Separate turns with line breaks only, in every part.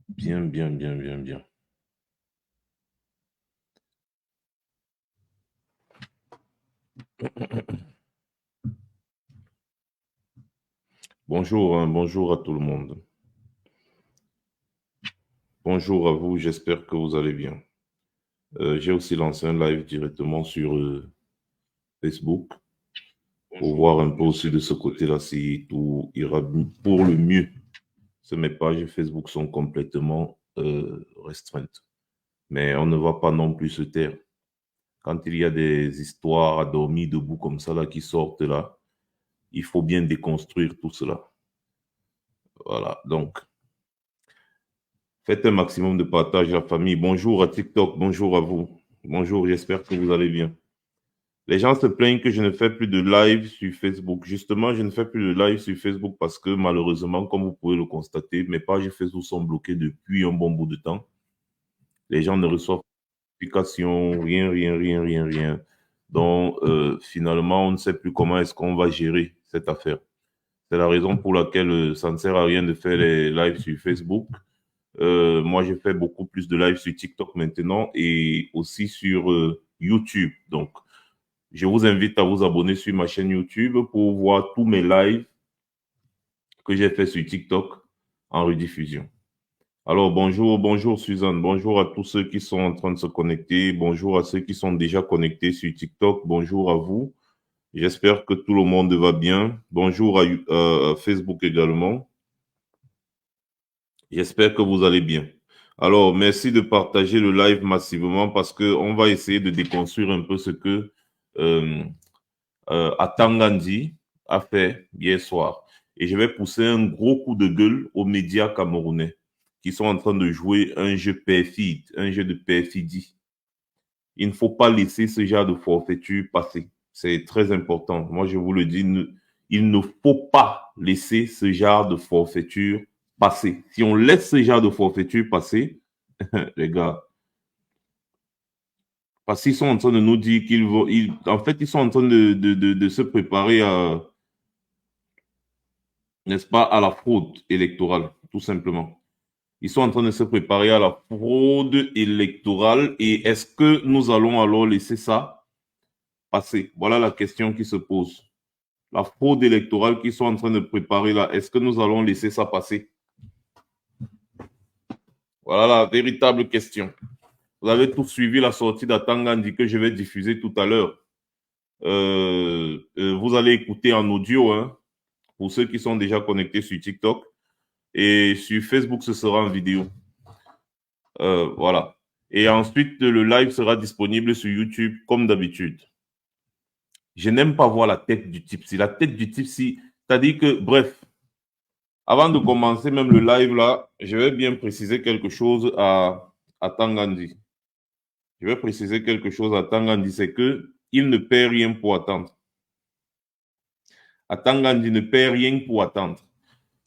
Bien, bien, bien, bien, bien. Bonjour, hein, bonjour à tout le monde. Bonjour à vous, j'espère que vous allez bien. J'ai aussi lancé un live directement sur Facebook pour voir un peu aussi de ce côté-là si tout ira pour le mieux. Mes pages Facebook sont complètement restreintes. Mais on ne va pas non plus se taire. Quand il y a des histoires à dormir debout comme ça là qui sortent là, il faut bien déconstruire tout cela. Voilà, donc faites un maximum de partage, la famille. Bonjour à TikTok, bonjour à vous. Bonjour, j'espère que vous allez bien. Les gens se plaignent que je ne fais plus de live sur Facebook. Justement, je ne fais plus de live sur Facebook parce que malheureusement, comme vous pouvez le constater, mes pages Facebook sont bloquées depuis un bon bout de temps. Les gens ne reçoivent pas d'application, rien, rien, rien, rien, rien. Donc, finalement, on ne sait plus comment est-ce qu'on va gérer cette affaire. C'est la raison pour laquelle ça ne sert à rien de faire les lives sur Facebook. Moi, je fais beaucoup plus de live sur TikTok maintenant et aussi sur YouTube. Donc, je vous invite à vous abonner sur ma chaîne YouTube pour voir tous mes lives que j'ai fait sur TikTok en rediffusion. Alors, bonjour, bonjour Suzanne, bonjour à tous ceux qui sont en train de se connecter, bonjour à ceux qui sont déjà connectés sur TikTok, bonjour à vous. J'espère que tout le monde va bien. Bonjour à Facebook également. J'espère que vous allez bien. Alors, merci de partager le live massivement parce qu'on va essayer de déconstruire un peu ce que euh, Atangandi a fait hier soir. Et je vais pousser un gros coup de gueule aux médias camerounais qui sont en train de jouer un jeu perfide, un jeu de perfidie. Il ne faut pas laisser ce genre de forfaiture passer. C'est très important. Moi, je vous le dis, il ne faut pas laisser ce genre de forfaiture passer. Si on laisse ce genre de forfaiture passer, les gars, parce qu'ils sont en train de nous dire qu'ils vont, en fait, ils sont en train de se préparer à, n'est-ce pas, à la fraude électorale, tout simplement. Ils sont en train de se préparer à la fraude électorale et est-ce que nous allons alors laisser ça passer? Voilà la question qui se pose. La fraude électorale qu'ils sont en train de préparer là, est-ce que nous allons laisser ça passer? Voilà la véritable question. Vous avez tous suivi la sortie d'Atangandi que je vais diffuser tout à l'heure. Vous allez écouter en audio, hein, pour ceux qui sont déjà connectés sur TikTok. Et sur Facebook, ce sera en vidéo. Voilà. Et ensuite, le live sera disponible sur YouTube comme d'habitude. Je n'aime pas voir la tête du type. Si la tête du type, si, c'est-à-dire que, bref, avant de commencer même le live là, je vais bien préciser quelque chose à Tangandi. Je vais préciser quelque chose à Tangandi, c'est que il ne paie rien pour attendre. À Tangandi ne paie rien pour attendre.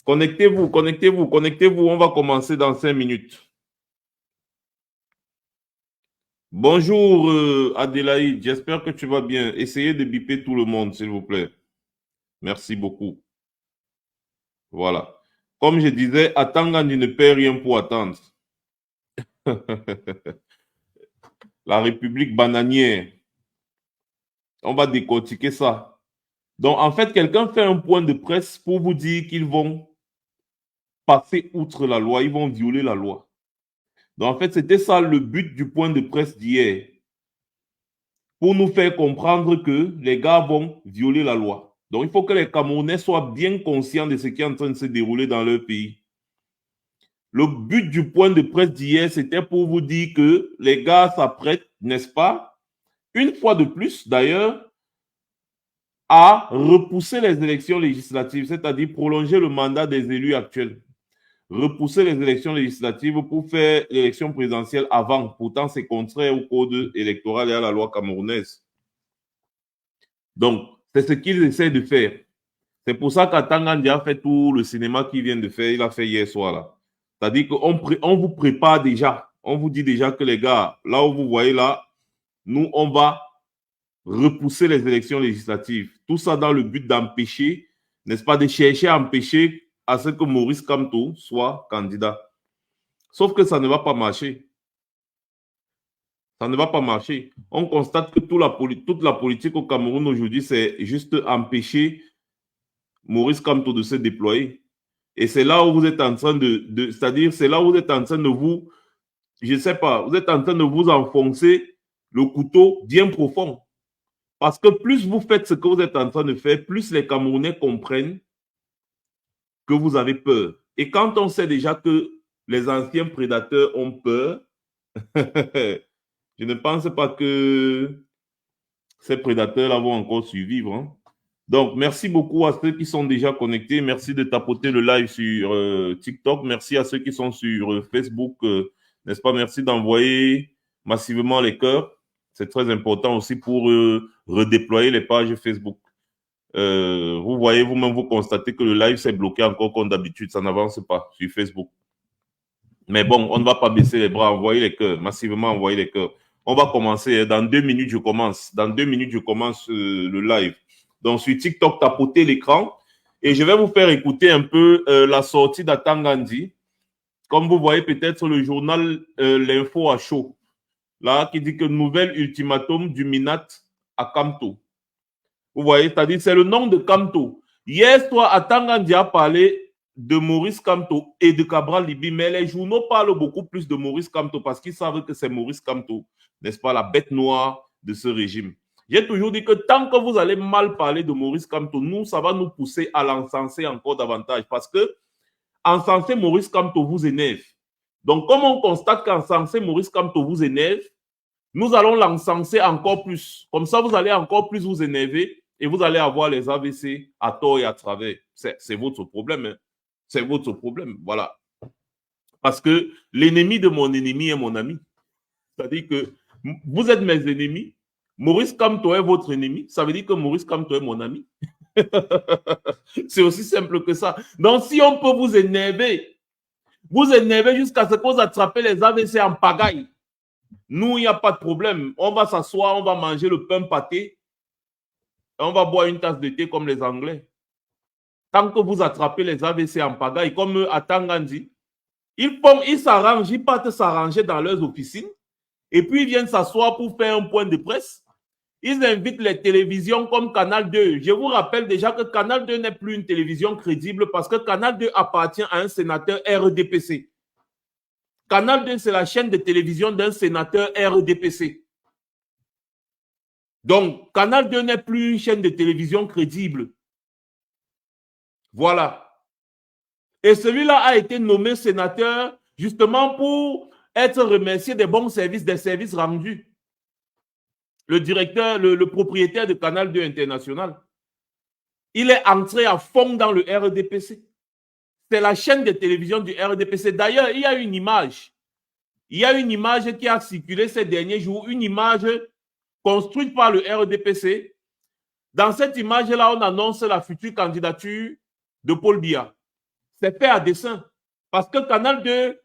Connectez-vous, connectez-vous, connectez-vous. On va commencer dans 5 minutes. Bonjour Adélaïde, j'espère que tu vas bien. Essayez de biper tout le monde, s'il vous plaît. Merci beaucoup. Voilà. Comme je disais, Atangandi ne paie rien pour attendre. La République bananière. On va décortiquer ça. Donc, en fait, quelqu'un fait un point de presse pour vous dire qu'ils vont passer outre la loi, ils vont violer la loi. Donc, en fait, c'était ça le but du point de presse d'hier. Pour nous faire comprendre que les gars vont violer la loi. Donc, il faut que les Camerounais soient bien conscients de ce qui est en train de se dérouler dans leur pays. Le but du point de presse d'hier, c'était pour vous dire que les gars s'apprêtent, n'est-ce pas, une fois de plus d'ailleurs, à repousser les élections législatives, c'est-à-dire prolonger le mandat des élus actuels. Repousser les élections législatives pour faire l'élection présidentielle avant. Pourtant, c'est contraire au code électoral et à la loi camerounaise. Donc, c'est ce qu'ils essaient de faire. C'est pour ça qu'Atangandi a fait tout le cinéma qu'il vient de faire, il a fait hier soir là. C'est-à-dire qu'on vous prépare déjà. On vous dit déjà que les gars, là où vous voyez là, nous, on va repousser les élections législatives. Tout ça dans le but d'empêcher, n'est-ce pas, de chercher à empêcher à ce que Maurice Kamto soit candidat. Sauf que ça ne va pas marcher. Ça ne va pas marcher. On constate que toute la politique au Cameroun aujourd'hui, c'est juste empêcher Maurice Kamto de se déployer. Et c'est là où vous êtes en train c'est-à-dire, c'est là où vous êtes en train de vous, je ne sais pas, vous êtes en train de vous enfoncer le couteau bien profond. Parce que plus vous faites ce que vous êtes en train de faire, plus les Camerounais comprennent que vous avez peur. Et quand on sait déjà que les anciens prédateurs ont peur, je ne pense pas que ces prédateurs-là vont encore survivre. Hein. Donc, merci beaucoup à ceux qui sont déjà connectés. Merci de tapoter le live sur TikTok. Merci à ceux qui sont sur Facebook. N'est-ce pas? Merci d'envoyer massivement les cœurs. C'est très important aussi pour redéployer les pages Facebook. Vous voyez vous-même, vous constatez que le live s'est bloqué encore comme d'habitude. Ça n'avance pas sur Facebook. Mais bon, on ne va pas baisser les bras. Envoyer les cœurs. Massivement envoyer les cœurs. On va commencer. Dans 2 minutes, je commence. Dans 2 minutes, je commence le live. Donc, sur TikTok, tapotez l'écran. Et je vais vous faire écouter un peu la sortie d'Atangandi. Comme vous voyez peut-être sur le journal L'Info à chaud. Là, qui dit que nouvel ultimatum du Minat à Kamto. Vous voyez, c'est-à-dire c'est le nom de Kamto. Hier soir, Atangandi a parlé de Maurice Kamto et de Cabral Libi, mais les journaux parlent beaucoup plus de Maurice Kamto parce qu'ils savent que c'est Maurice Kamto, n'est-ce pas, la bête noire de ce régime. J'ai toujours dit que tant que vous allez mal parler de Maurice Kamto, nous, ça va nous pousser à l'encenser encore davantage parce que encenser Maurice Kamto vous énerve. Donc, comme on constate qu'encenser Maurice Kamto vous énerve, nous allons l'encenser encore plus. Comme ça, vous allez encore plus vous énerver et vous allez avoir les AVC à tort et à travers. C'est votre problème. Hein. C'est votre problème. Voilà. Parce que l'ennemi de mon ennemi est mon ami. C'est-à-dire que vous êtes mes ennemis. Maurice Kamto est votre ennemi. Ça veut dire que Maurice Kamto est mon ami. C'est aussi simple que ça. Donc, si on peut vous énerver jusqu'à ce que vous attrapez les AVC en pagaille, nous, il n'y a pas de problème. On va s'asseoir, on va manger le pain pâté, on va boire une tasse de thé comme les Anglais. Tant que vous attrapez les AVC en pagaille, comme Atangandi, ils s'arrangent, ils partent s'arranger dans leurs officines et puis ils viennent s'asseoir pour faire un point de presse. Ils invitent les télévisions comme Canal 2. Je vous rappelle déjà que Canal 2 n'est plus une télévision crédible parce que Canal 2 appartient à un sénateur RDPC. Canal 2, c'est la chaîne de télévision d'un sénateur RDPC. Donc, Canal 2 n'est plus une chaîne de télévision crédible. Voilà. Et celui-là a été nommé sénateur justement pour être remercié des bons services, des services rendus. Le directeur, le propriétaire de Canal 2 International, il est entré à fond dans le RDPC. C'est la chaîne de télévision du RDPC. D'ailleurs, il y a une image. Il y a une image qui a circulé ces derniers jours, une image construite par le RDPC. Dans cette image-là, on annonce la future candidature de Paul Biya. C'est fait à dessein. Parce que Canal 2,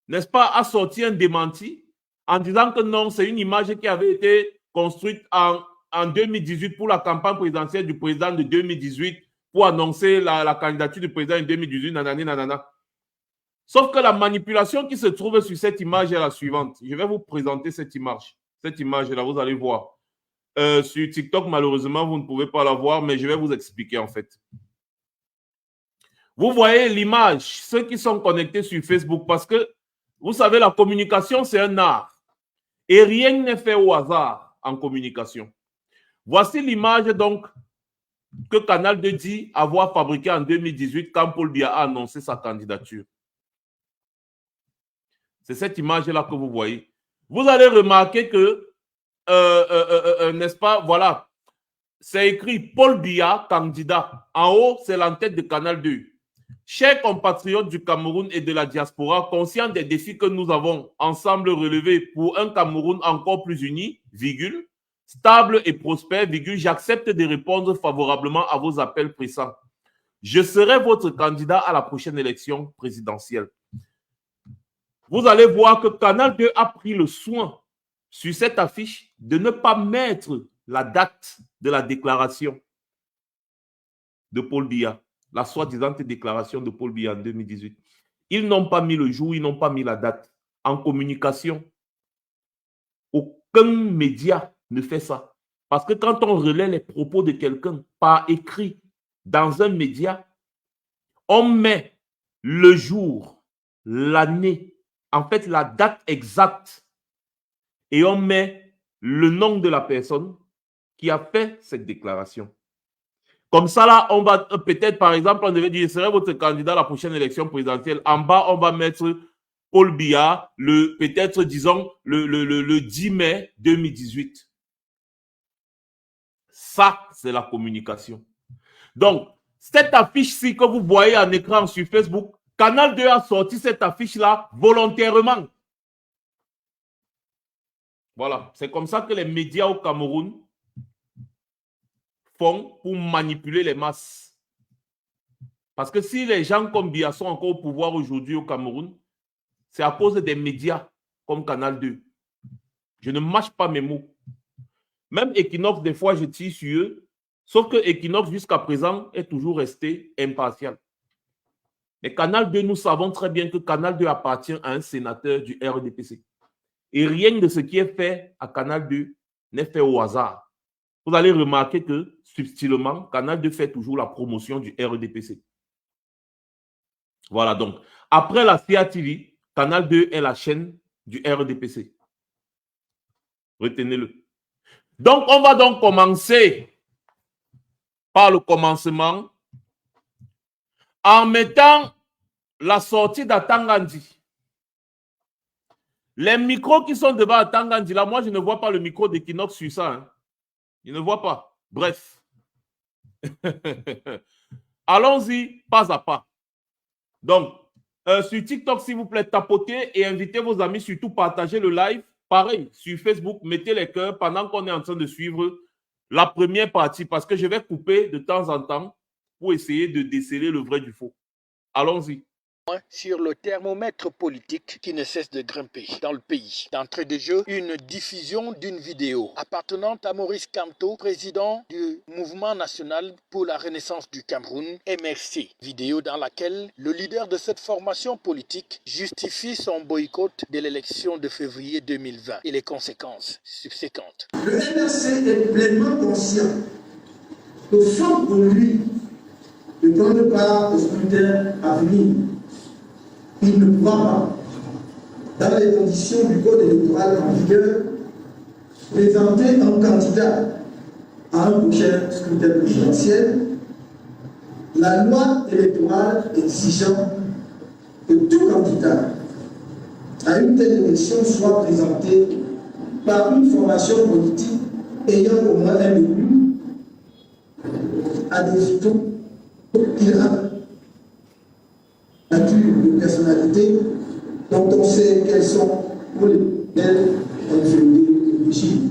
n'est-ce pas, a sorti un démenti en disant que non, c'est une image qui avait été construite en 2018 pour la campagne présidentielle du président de 2018 pour annoncer la candidature du président en 2018, nanani, nanana. Sauf que la manipulation qui se trouve sur cette image est la suivante. Je vais vous présenter cette image. Cette image-là, vous allez voir. Sur TikTok, malheureusement, vous ne pouvez pas la voir, mais je vais vous expliquer en fait. Vous voyez l'image, ceux qui sont connectés sur Facebook, parce que vous savez, la communication, c'est un art. Et rien n'est fait au hasard en communication. Voici l'image donc que Canal 2 dit avoir fabriqué en 2018 quand Paul Biya a annoncé sa candidature. C'est cette image-là que vous voyez. Vous allez remarquer que, n'est-ce pas, voilà, c'est écrit Paul Biya, candidat. En haut, c'est l'entête de Canal 2. Chers compatriotes du Cameroun et de la diaspora, conscients des défis que nous avons ensemble relevés pour un Cameroun encore plus uni, virgule, stable et prospère, virgule, j'accepte de répondre favorablement à vos appels pressants. Je serai votre candidat à la prochaine élection présidentielle. Vous allez voir que Canal 2 a pris le soin sur cette affiche de ne pas mettre la date de la déclaration de Paul Biya, la soi-disant déclaration de Paul Biya en 2018. Ils n'ont pas mis le jour, ils n'ont pas mis la date. En communication, aucun média ne fait ça. Parce que quand on relaie les propos de quelqu'un par écrit dans un média, on met le jour, l'année, en fait la date exacte, et on met le nom de la personne qui a fait cette déclaration. Comme ça, là, on va peut-être, par exemple, on devait dire, serait votre candidat à la prochaine élection présidentielle. En bas, on va mettre Paul Biya, peut-être, disons, le 10 mai 2018. Ça, c'est la communication. Donc, cette affiche-ci que vous voyez en écran sur Facebook, Canal 2 a sorti cette affiche-là volontairement. Voilà, c'est comme ça que les médias au Cameroun font pour manipuler les masses. Parce que si les gens comme Biya sont encore au pouvoir aujourd'hui au Cameroun, c'est à cause des médias comme Canal 2. Je ne mâche pas mes mots. Même Equinox, des fois, je tire sur eux. Sauf que Equinox, jusqu'à présent, est toujours resté impartial. Mais Canal 2, nous savons très bien que Canal 2 appartient à un sénateur du RDPC. Et rien de ce qui est fait à Canal 2 n'est fait au hasard. Vous allez remarquer que, subtilement, Canal 2 fait toujours la promotion du RDPC. Voilà, donc, après la CATV, Canal 2 est la chaîne du RDPC. Retenez-le. Donc, on va donc commencer par le commencement en mettant la sortie d'Atangandi. Les micros qui sont devant Atangandi, là, moi, je ne vois pas le micro d'Equinox sur ça. Hein. Je ne vois pas. Bref. Allons-y pas à pas. Donc, sur TikTok, s'il vous plaît, tapotez et invitez vos amis, surtout partagez le live. Pareil, sur Facebook, mettez les cœurs pendant qu'on est en train de suivre la première partie parce que je vais couper de temps en temps pour essayer de déceler le vrai du faux. Allons-y.
Sur le thermomètre politique qui ne cesse de grimper dans le pays. D'entrée de jeu, une diffusion d'une vidéo appartenant à Maurice Kamto, président du Mouvement national pour la renaissance du Cameroun, MRC. Vidéo dans laquelle le leader de cette formation politique justifie son boycott de l'élection de février 2020 et les conséquences subséquentes.
Le MRC est pleinement conscient que faute de lui de prendre part au scrutin à venir, il ne pourra pas, dans les conditions du code électoral en vigueur, présenter un candidat à un prochain scrutin présidentiel, la loi électorale exigeant que tout candidat à une telle élection soit présenté par une formation politique ayant au moins un élu à des photos qu'il a nature de personnalité dont on sait quelles sont pour lesquelles on fait le régime.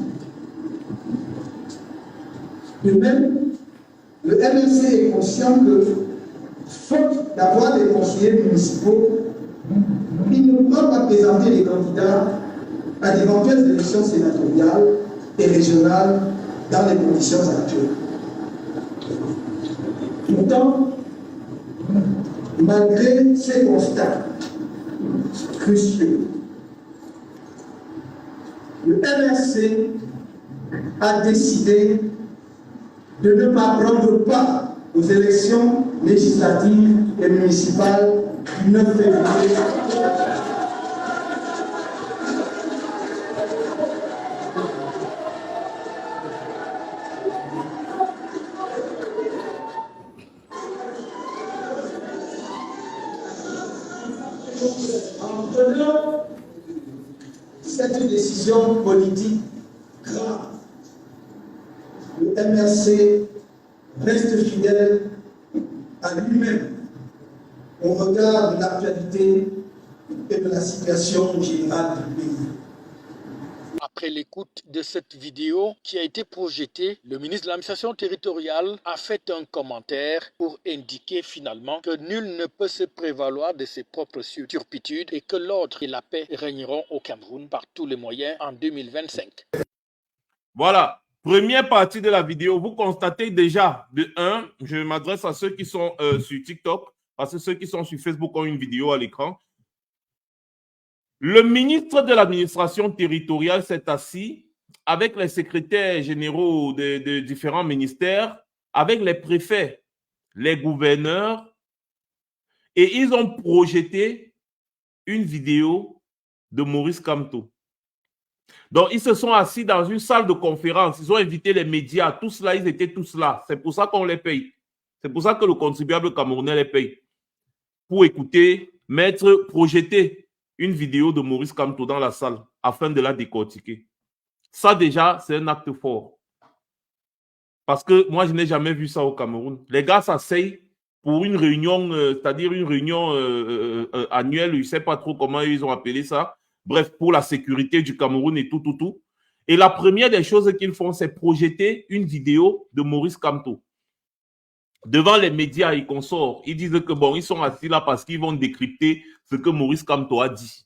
De même, le MRC est conscient que, faute d'avoir des conseillers municipaux, il ne pourra pas présenter les candidats à d'éventuelles élections sénatoriales et régionales dans les conditions actuelles. Pourtant, malgré ces constats cruciaux, le MRC a décidé de ne pas prendre part aux élections législatives et municipales du 9 février. En prenant cette décision politique grave, le MRC reste fidèle à lui-même au regard de l'actualité et de la situation générale du pays.
Après l'écoute de cette vidéo qui a été projetée, le ministre de l'administration territoriale a fait un commentaire pour indiquer finalement que nul ne peut se prévaloir de ses propres turpitudes et que l'ordre et la paix régneront au Cameroun par tous les moyens en 2025.
Voilà, première partie de la vidéo. Vous constatez déjà, de un, je m'adresse à ceux qui sont sur TikTok, parce que ceux qui sont sur Facebook ont une vidéo à l'écran. Le ministre de l'administration territoriale s'est assis avec les secrétaires généraux de différents ministères, avec les préfets, les gouverneurs, et ils ont projeté une vidéo de Maurice Kamto. Donc, ils se sont assis dans une salle de conférence. Ils ont invité les médias. Tous là, ils étaient tous là. C'est pour ça qu'on les paye. C'est pour ça que le contribuable camerounais les paye. Pour écouter, mettre, projeter une vidéo de Maurice Kamto dans la salle afin de la décortiquer. Ça, déjà, c'est un acte fort. Parce que moi, je n'ai jamais vu ça au Cameroun. Les gars s'asseyent pour une réunion, c'est-à-dire une réunion annuelle, je ne sais pas trop comment ils ont appelé ça. Bref, pour la sécurité du Cameroun et tout. Et la première des choses qu'ils font, c'est projeter une vidéo de Maurice Kamto. Devant les médias et consorts, ils disent que bon, ils sont assis là parce qu'ils vont décrypter ce que Maurice Kamto a dit.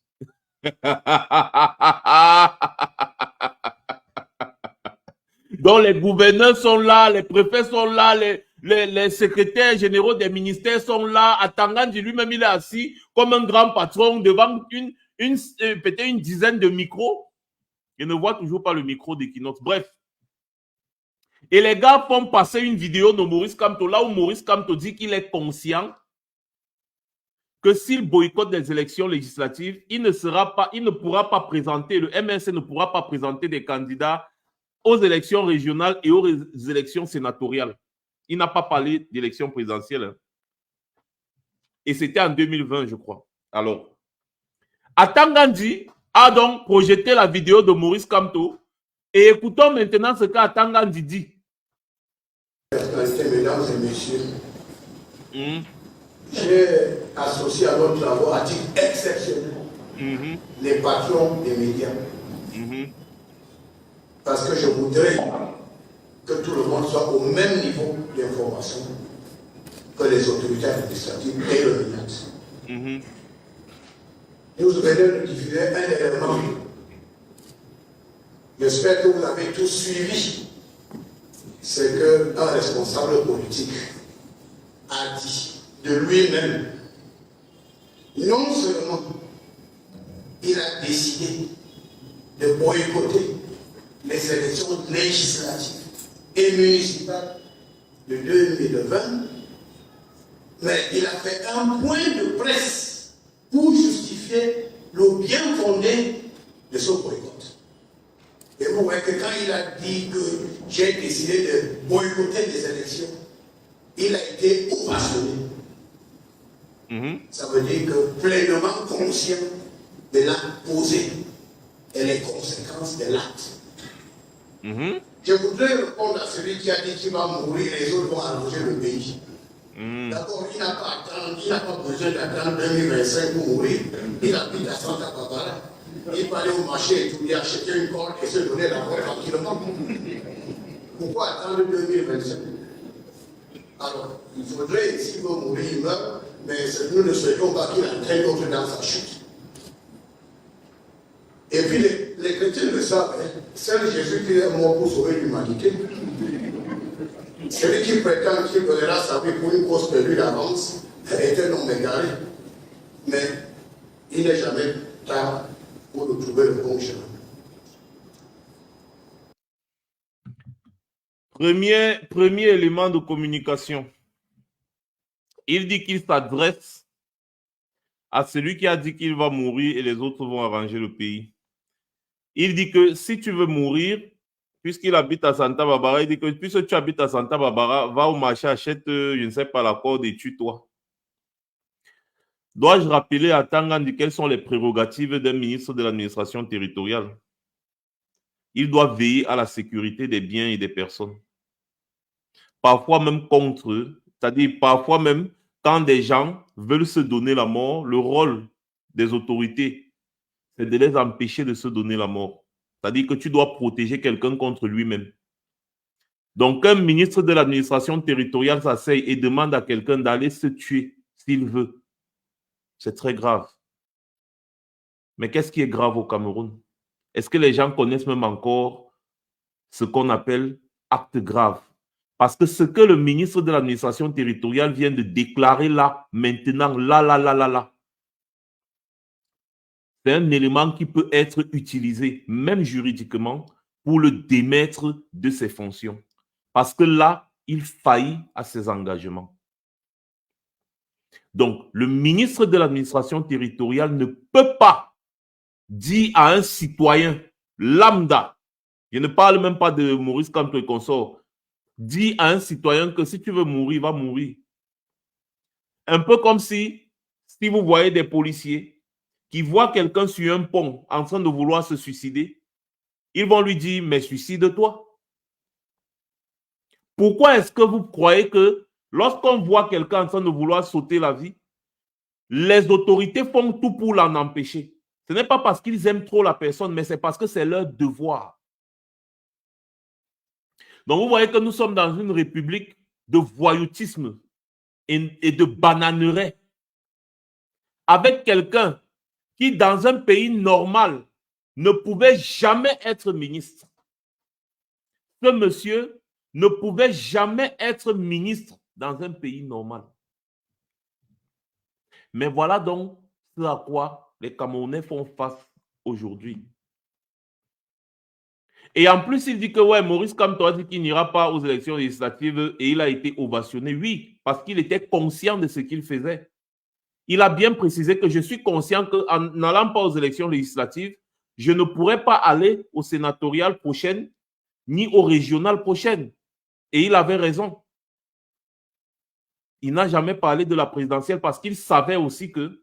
Donc les gouverneurs sont là, les préfets sont là, les secrétaires généraux des ministères sont là. Atangandi lui-même, il est assis comme un grand patron devant peut-être une dizaine de micros. Je ne vois toujours pas le micro d'Equinox. Bref. Et les gars font passer une vidéo de Maurice Kamto, là où Maurice Kamto dit qu'il est conscient que s'il boycotte des élections législatives, il ne pourra pas présenter, le MNC ne pourra pas présenter des candidats aux élections régionales et aux élections sénatoriales. Il n'a pas parlé d'élections présidentielles. Et c'était en 2020, je crois. Alors, Atangandi a donc projeté la vidéo de Maurice Kamto. Et écoutons maintenant ce qu'Atangandi dit.
Mesdames et messieurs, j'ai associé à nos travaux à titre exceptionnel les patrons des médias. Parce que je voudrais que tout le monde soit au même niveau d'information que les autorités administratives et le MINAT. Nous venons de diffuser un élément. J'espère que vous avez tous suivi. C'est qu'un responsable politique a dit de lui-même, non seulement il a décidé de boycotter les élections législatives et municipales de 2020, mais il a fait un point de presse pour justifier le bien fondé de ce boycott. Et vous voyez que quand il a dit que j'ai décidé de boycotter les élections, il a été ovationné. Ça veut dire que pleinement conscient de l'acte posé et les conséquences de l'acte. Je voudrais répondre à celui qui a dit qu'il va mourir et les autres vont arranger le pays. D'abord, il n'a pas besoin d'attendre 2025 pour mourir. Il habite à Santa Barbara. Il peut aller au marché et tout, il acheter une corde et se donner la corde tranquillement. Pourquoi attendre 2025? Alors, il faudrait, s'il veut mourir, il meurt, mais nous ne souhaitons pas qu'il entraîne d'autres dans sa chute. Et puis, les chrétiens le savent, hein. Seul Jésus qui est mort pour sauver l'humanité. Celui qui prétend qu'il verra sa vie pour une cause perdue d'avance est un homme égaré. Mais il n'est jamais tard pour de trouver le bon chemin.
Premier élément de communication. Il dit qu'il s'adresse à celui qui a dit qu'il va mourir et les autres vont arranger le pays. Il dit que si tu veux mourir, puisqu'il habite à Santa Barbara, il dit que puisque tu habites à Santa Barbara, va au marché, achète, je ne sais pas, la corde et tue-toi. Dois-je rappeler à Tangandi quelles sont les prérogatives d'un ministre de l'administration territoriale? Il doit veiller à la sécurité des biens et des personnes. Parfois même contre eux, c'est-à-dire parfois même quand des gens veulent se donner la mort, le rôle des autorités, c'est de les empêcher de se donner la mort. C'est-à-dire que tu dois protéger quelqu'un contre lui-même. Donc, un ministre de l'administration territoriale s'asseye et demande à quelqu'un d'aller se tuer s'il veut. C'est très grave. Mais qu'est-ce qui est grave au Cameroun? Est-ce que les gens connaissent même encore ce qu'on appelle acte grave? Parce que ce que le ministre de l'administration territoriale vient de déclarer là, maintenant, là, c'est un élément qui peut être utilisé, même juridiquement, pour le démettre de ses fonctions. Parce que là, il faillit à ses engagements. Donc, le ministre de l'administration territoriale ne peut pas dire à un citoyen lambda, je ne parle même pas de Maurice Kamto et consort, dire à un citoyen que si tu veux mourir, va mourir. Un peu comme si vous voyez des policiers qui voient quelqu'un sur un pont en train de vouloir se suicider, ils vont lui dire, mais suicide-toi. Pourquoi est-ce que vous croyez que lorsqu'on voit quelqu'un en train de vouloir sauter la vie, les autorités font tout pour l'en empêcher? Ce n'est pas parce qu'ils aiment trop la personne, mais c'est parce que c'est leur devoir. Donc, vous voyez que nous sommes dans une république de voyoutisme et de bananerais. Avec quelqu'un qui, dans un pays normal, ne pouvait jamais être ministre. Ce monsieur ne pouvait jamais être ministre dans un pays normal. Mais voilà donc ce à quoi les Camerounais font face aujourd'hui. Et en plus, il dit que ouais, Maurice Kamto a dit qu'il n'ira pas aux élections législatives et il a été ovationné. Oui, parce qu'il était conscient de ce qu'il faisait. Il a bien précisé que je suis conscient qu'en n'allant pas aux élections législatives, je ne pourrais pas aller aux sénatoriales prochaines ni aux régionales prochaines. Et il avait raison. Il n'a jamais parlé de la présidentielle parce qu'il savait aussi qu'il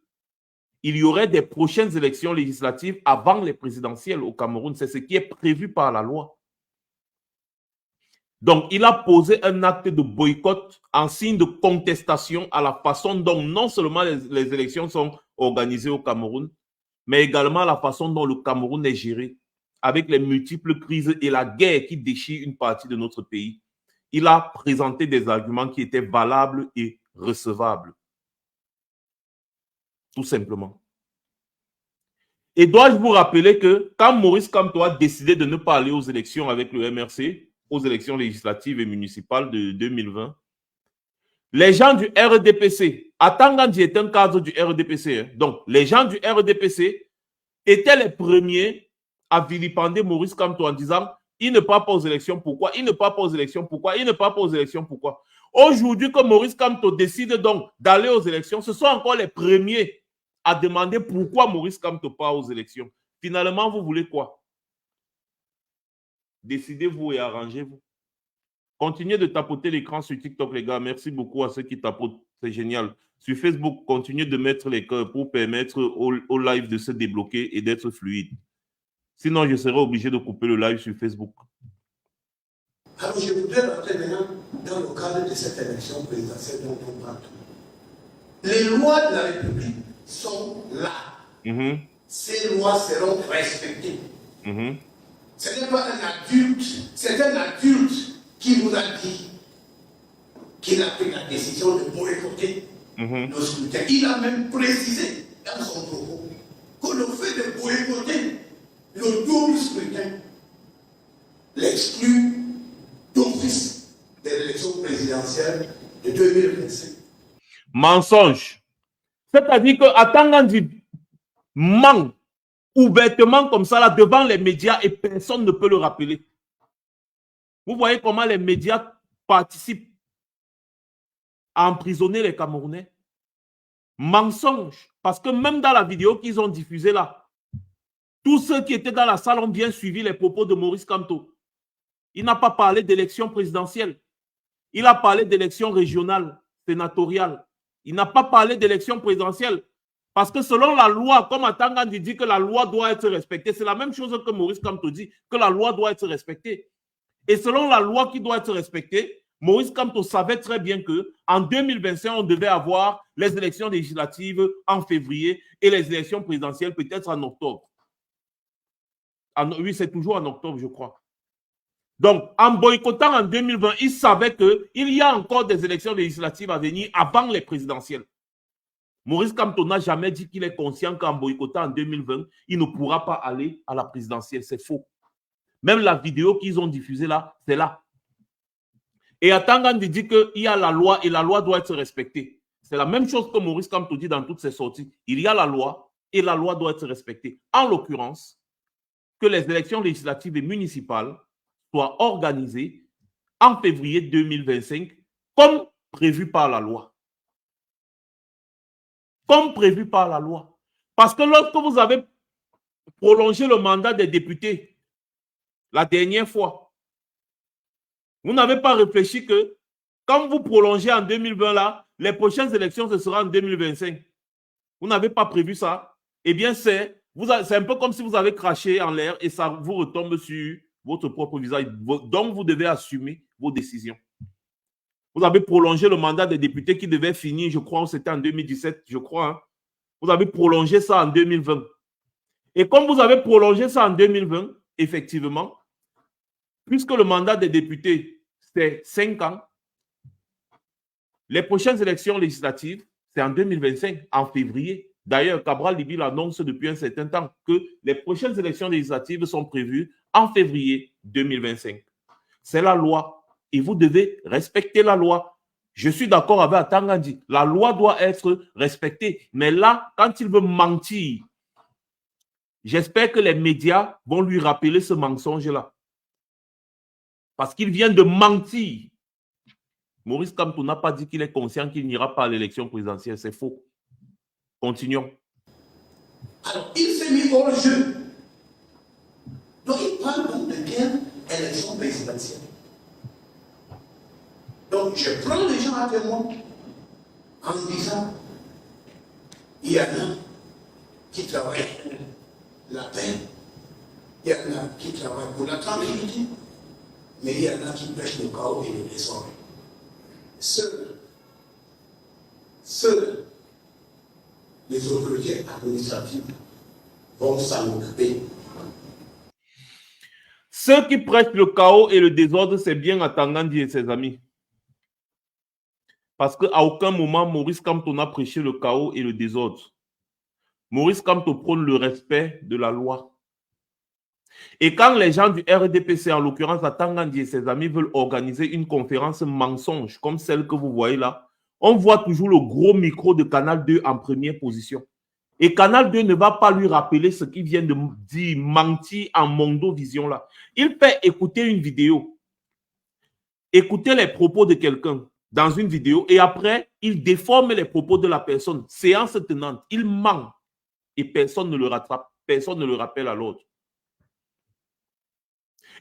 y aurait des prochaines élections législatives avant les présidentielles au Cameroun. C'est ce qui est prévu par la loi. Donc, il a posé un acte de boycott en signe de contestation à la façon dont non seulement les élections sont organisées au Cameroun, mais également la façon dont le Cameroun est géré, avec les multiples crises et la guerre qui déchire une partie de notre pays. Il a présenté des arguments qui étaient valables et recevables. Tout simplement. Et dois-je vous rappeler que quand Maurice Kamto a décidé de ne pas aller aux élections avec le MRC, aux élections législatives et municipales de 2020, les gens du RDPC, Atangandi est un cadre du RDPC, donc les gens du RDPC étaient les premiers à vilipender Maurice Kamto en disant il ne part pas aux élections, pourquoi? Il ne part pas aux élections, pourquoi? Il ne part pas aux élections, pourquoi? Aujourd'hui, que Maurice Kamto décide donc d'aller aux élections, ce sont encore les premiers à demander pourquoi Maurice Kamto part aux élections. Finalement, vous voulez quoi? Décidez-vous et arrangez-vous. Continuez de tapoter l'écran sur TikTok, les gars. Merci beaucoup à ceux qui tapotent. C'est génial. Sur Facebook, continuez de mettre les cœurs pour permettre au live de se débloquer et d'être fluide. Sinon, je serai obligé de couper le live sur Facebook.
Alors, je voudrais rentrer maintenant dans le cadre de cette élection présidentielle dont on parle. Les lois de la République sont là. Ces lois seront respectées. Ce n'est pas un adulte, c'est un adulte qui vous a dit qu'il a pris la décision de boycotter le scrutin. Il a même précisé dans son propos que le fait de boycotter le double scrutin l'exclut d'office de l'élection présidentielle de 2025.
Mensonge. C'est-à-dire que Atangandi ment ouvertement comme ça là devant les médias et personne ne peut le rappeler. Vous voyez comment les médias participent à emprisonner les Camerounais? Mensonge. Parce que même dans la vidéo qu'ils ont diffusée là, tous ceux qui étaient dans la salle ont bien suivi les propos de Maurice Kamto. Il n'a pas parlé d'élection présidentielle. Il a parlé d'élection régionale, sénatoriale. Il n'a pas parlé d'élection présidentielle. Parce que selon la loi, comme Atangandi dit que la loi doit être respectée, c'est la même chose que Maurice Kamto dit, que la loi doit être respectée. Et selon la loi qui doit être respectée, Maurice Kamto savait très bien qu'en 2025, on devait avoir les élections législatives en février et les élections présidentielles peut-être en octobre. Oui, c'est toujours en octobre, je crois. Donc, en boycottant en 2020, il savait qu'il y a encore des élections législatives à venir avant les présidentielles. Maurice Kamto n'a jamais dit qu'il est conscient qu'en boycottant en 2020, il ne pourra pas aller à la présidentielle. C'est faux. Même la vidéo qu'ils ont diffusée là, c'est là. Et Atangandi dit qu'il y a la loi et la loi doit être respectée. C'est la même chose que Maurice Kamto dit dans toutes ses sorties. Il y a la loi et la loi doit être respectée. En l'occurrence, que les élections législatives et municipales soient organisées en février 2025 comme prévu par la loi. Comme prévu par la loi. Parce que lorsque vous avez prolongé le mandat des députés la dernière fois, vous n'avez pas réfléchi que quand vous prolongez en 2020 là, les prochaines élections, ce sera en 2025. Vous n'avez pas prévu ça. Eh bien, c'est un peu comme si vous avez craché en l'air et ça vous retombe sur votre propre visage. Donc, vous devez assumer vos décisions. Vous avez prolongé le mandat des députés qui devait finir, je crois, c'était en 2017, je crois. Hein. Vous avez prolongé ça en 2020. Et comme vous avez prolongé ça en 2020, effectivement, puisque le mandat des députés, c'est 5 ans, les prochaines élections législatives, c'est en 2025, en février. D'ailleurs, Cabral Libye l'annonce depuis un certain temps que les prochaines élections législatives sont prévues en février 2025. C'est la loi et vous devez respecter la loi. Je suis d'accord avec Atangandi. La loi doit être respectée. Mais là, quand il veut mentir, j'espère que les médias vont lui rappeler ce mensonge-là. Parce qu'il vient de mentir. Maurice Kamto n'a pas dit qu'il est conscient qu'il n'ira pas à l'élection présidentielle. C'est faux. Continuons.
Alors, il s'est mis hors jeu. Donc, il parle donc de quelle élection présidentielle? Donc, je prends les gens à témoin en disant, il y en a qui travaillent pour la paix, il y en a qui travaillent pour la tranquillité, mais il y en a qui prêchent le chaos et le désordre. Seuls les autorités administratives vont s'en occuper.
Ceux qui prêchent le chaos et le désordre, c'est bien Atangandi et ses amis. Parce qu'à aucun moment, Maurice Kamto n'a prêché le chaos et le désordre. Maurice Kamto prône le respect de la loi. Et quand les gens du RDPC, en l'occurrence Atangandi et ses amis, veulent organiser une conférence mensonge, comme celle que vous voyez là, on voit toujours le gros micro de Canal 2 en première position. Et Canal 2 ne va pas lui rappeler ce qu'il vient de dire, mentir en Mondovision là. Il fait écouter une vidéo, écouter les propos de quelqu'un dans une vidéo et après, il déforme les propos de la personne. Séance tenante, il ment et personne ne le rattrape, personne ne le rappelle à l'autre.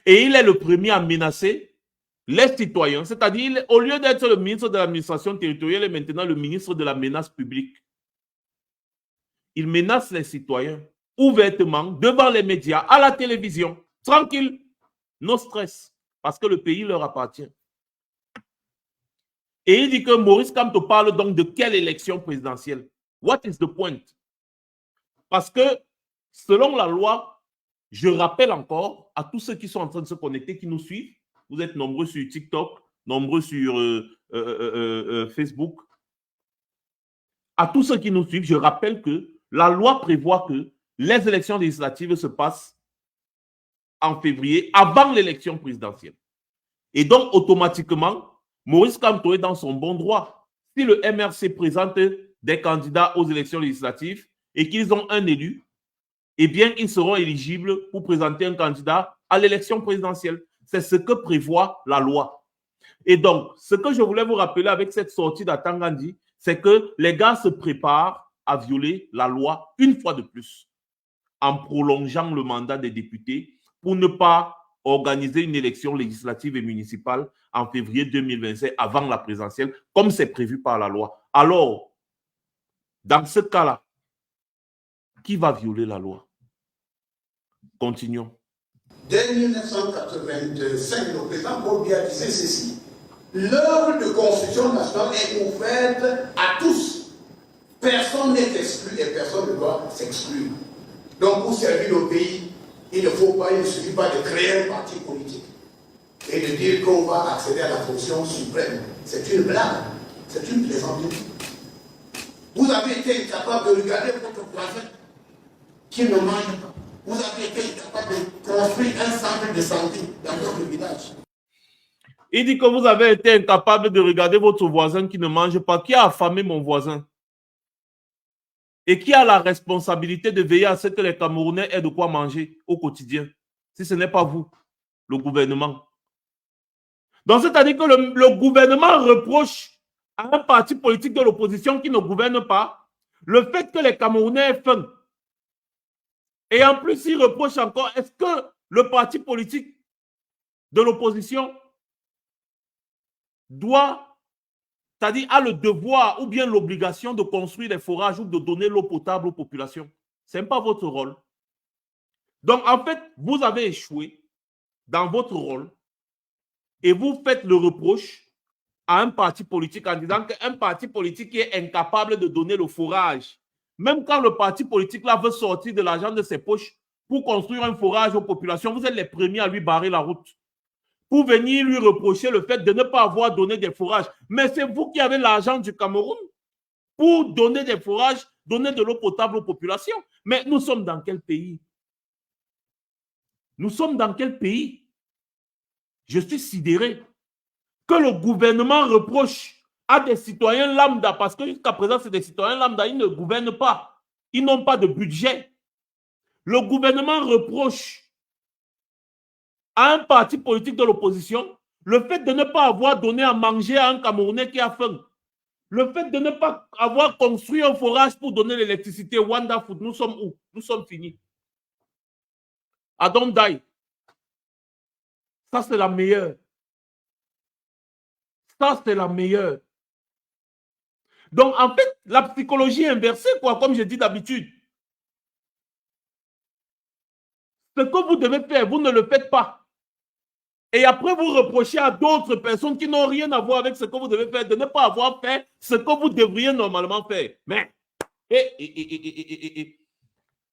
Et il est le premier à menacer les citoyens, c'est-à-dire au lieu d'être le ministre de l'administration territoriale, il est maintenant le ministre de la menace publique. Il menace les citoyens ouvertement devant les médias, à la télévision, tranquille, no stress, parce que le pays leur appartient. Et il dit que Maurice Kamto parle donc de quelle élection présidentielle? What is the point? Parce que selon la loi, je rappelle encore à tous ceux qui sont en train de se connecter, qui nous suivent, vous êtes nombreux sur TikTok, nombreux sur Facebook. À tous ceux qui nous suivent, je rappelle que la loi prévoit que les élections législatives se passent en février, avant l'élection présidentielle. Et donc, automatiquement, Maurice Kamto est dans son bon droit. Si le MRC présente des candidats aux élections législatives et qu'ils ont un élu, eh bien, ils seront éligibles pour présenter un candidat à l'élection présidentielle. C'est ce que prévoit la loi. Et donc, ce que je voulais vous rappeler avec cette sortie d'Atangandi, c'est que les gars se préparent à violer la loi une fois de plus, en prolongeant le mandat des députés pour ne pas organiser une élection législative et municipale en février 2025 avant la présidentielle, comme c'est prévu par la loi. Alors, dans ce cas-là, qui va violer la loi? Continuons.
Dès 1985, le président Paul Biya disait ceci: l'œuvre de construction nationale est ouverte à tous. Personne n'est exclu et personne ne doit s'exclure. Donc, pour servir le pays, il ne suffit pas de créer un parti politique et de dire qu'on va accéder à la fonction suprême. C'est une blague, c'est une plaisanterie. Vous avez été incapable de regarder votre voisin qui ne mange pas. Vous avez été incapable de construire un centre de santé dans votre village.
Il dit que vous avez été incapable de regarder votre voisin qui ne mange pas. Qui a affamé mon voisin? Et qui a la responsabilité de veiller à ce que les Camerounais aient de quoi manger au quotidien? Si ce n'est pas vous, le gouvernement. Donc, c'est-à-dire que le gouvernement reproche à un parti politique de l'opposition qui ne gouverne pas le fait que les Camerounais aient faim. Et en plus, il reproche encore, est-ce que le parti politique de l'opposition doit, c'est-à-dire a le devoir ou bien l'obligation de construire des forages ou de donner l'eau potable aux populations? Ce n'est pas votre rôle. Donc, en fait, vous avez échoué dans votre rôle et vous faites le reproche à un parti politique en disant qu'un parti politique est incapable de donner le forage, même quand le parti politique là veut sortir de l'argent de ses poches pour construire un forage aux populations, vous êtes les premiers à lui barrer la route, pour venir lui reprocher le fait de ne pas avoir donné des forages. Mais c'est vous qui avez l'argent du Cameroun pour donner des forages, donner de l'eau potable aux populations. Mais nous sommes dans quel pays? Nous sommes dans quel pays? Je suis sidéré que le gouvernement reproche à des citoyens lambda, parce que jusqu'à présent, c'est des citoyens lambda, ils ne gouvernent pas. Ils n'ont pas de budget. Le gouvernement reproche à un parti politique de l'opposition le fait de ne pas avoir donné à manger à un Camerounais qui a faim. Le fait de ne pas avoir construit un forage pour donner l'électricité. Wanda Food, nous sommes où? Nous sommes finis. I don't die. Ça, c'est la meilleure. Ça, c'est la meilleure. Donc, en fait, la psychologie est inversée, quoi, comme je dis d'habitude. Ce que vous devez faire, vous ne le faites pas. Et après, vous reprochez à d'autres personnes qui n'ont rien à voir avec ce que vous devez faire, de ne pas avoir fait ce que vous devriez normalement faire. Mais,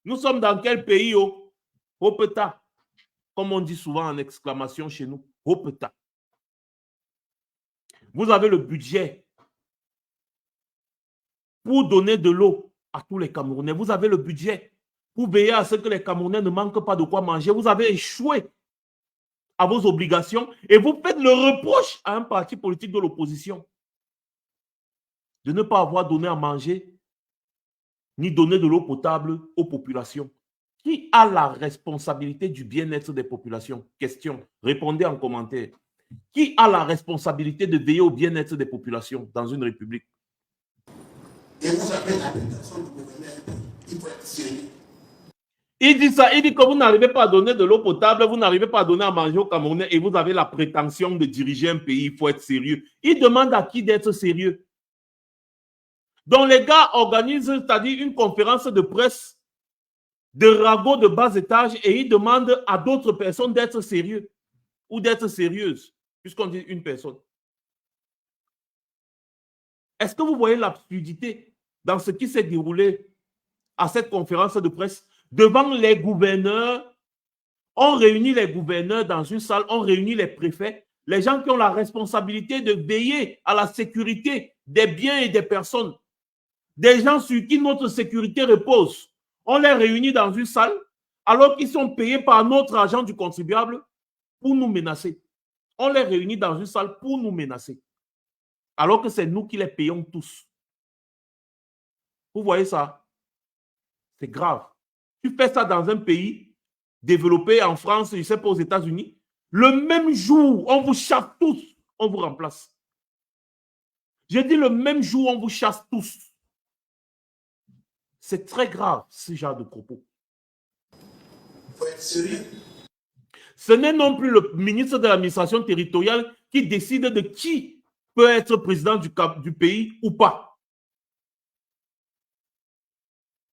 nous sommes dans quel pays, oh? Hopeta, comme on dit souvent en exclamation chez nous. Hopeta. Vous avez le budget pour donner de l'eau à tous les Camerounais. Vous avez le budget pour veiller à ce que les Camerounais ne manquent pas de quoi manger. Vous avez échoué à vos obligations et vous faites le reproche à un parti politique de l'opposition de ne pas avoir donné à manger ni donné de l'eau potable aux populations. Qui a la responsabilité du bien-être des populations? Question. Répondez en commentaire. Qui a la responsabilité de veiller au bien-être des populations dans une république?
Et vous avez la prétention de gouverner un pays. Il faut être sérieux.
Il dit ça, il dit que vous n'arrivez pas à donner de l'eau potable, vous n'arrivez pas à donner à manger aux Camerounais et vous avez la prétention de diriger un pays, il faut être sérieux. Il demande à qui d'être sérieux? Donc les gars organisent, c'est-à-dire une conférence de presse de ragots de bas étage et ils demandent à d'autres personnes d'être sérieux ou d'être sérieuses, puisqu'on dit une personne. Est-ce que vous voyez l'absurdité dans ce qui s'est déroulé à cette conférence de presse? Devant les gouverneurs, on réunit les gouverneurs dans une salle, on réunit les préfets, les gens qui ont la responsabilité de veiller à la sécurité des biens et des personnes, des gens sur qui notre sécurité repose. On les réunit dans une salle alors qu'ils sont payés par notre argent du contribuable pour nous menacer. On les réunit dans une salle pour nous menacer, alors que c'est nous qui les payons tous. Vous voyez ça? C'est grave. Tu fais ça dans un pays développé en France, je ne sais pas, aux États-Unis. Le même jour, on vous chasse tous, on vous remplace. J'ai dit le même jour, on vous chasse tous. C'est très grave, ce genre de propos.
Il faut être sérieux.
Ce n'est non plus le ministre de l'administration territoriale qui décide de qui peut être président du pays ou pas.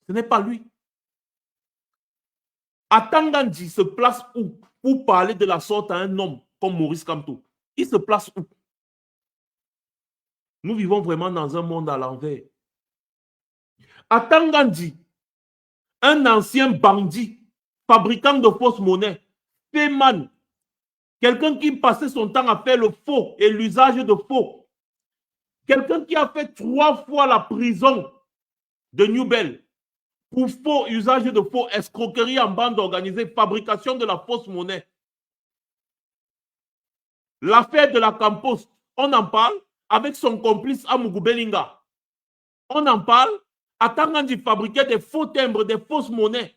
Ce n'est pas lui. Atangandi se place où pour parler de la sorte à un homme comme Maurice Kamto? Il se place où? Nous vivons vraiment dans un monde à l'envers. Atangandi, un ancien bandit, fabricant de fausses monnaies, payman, quelqu'un qui passait son temps à faire le faux et l'usage de faux, quelqu'un qui a fait 3 fois la prison de Newbel pour faux usage de faux, escroquerie en bande organisée, fabrication de la fausse monnaie. L'affaire de la Campost, on en parle avec son complice Amougou Belinga. On en parle à Tangandji fabriquait des faux timbres, des fausses monnaies.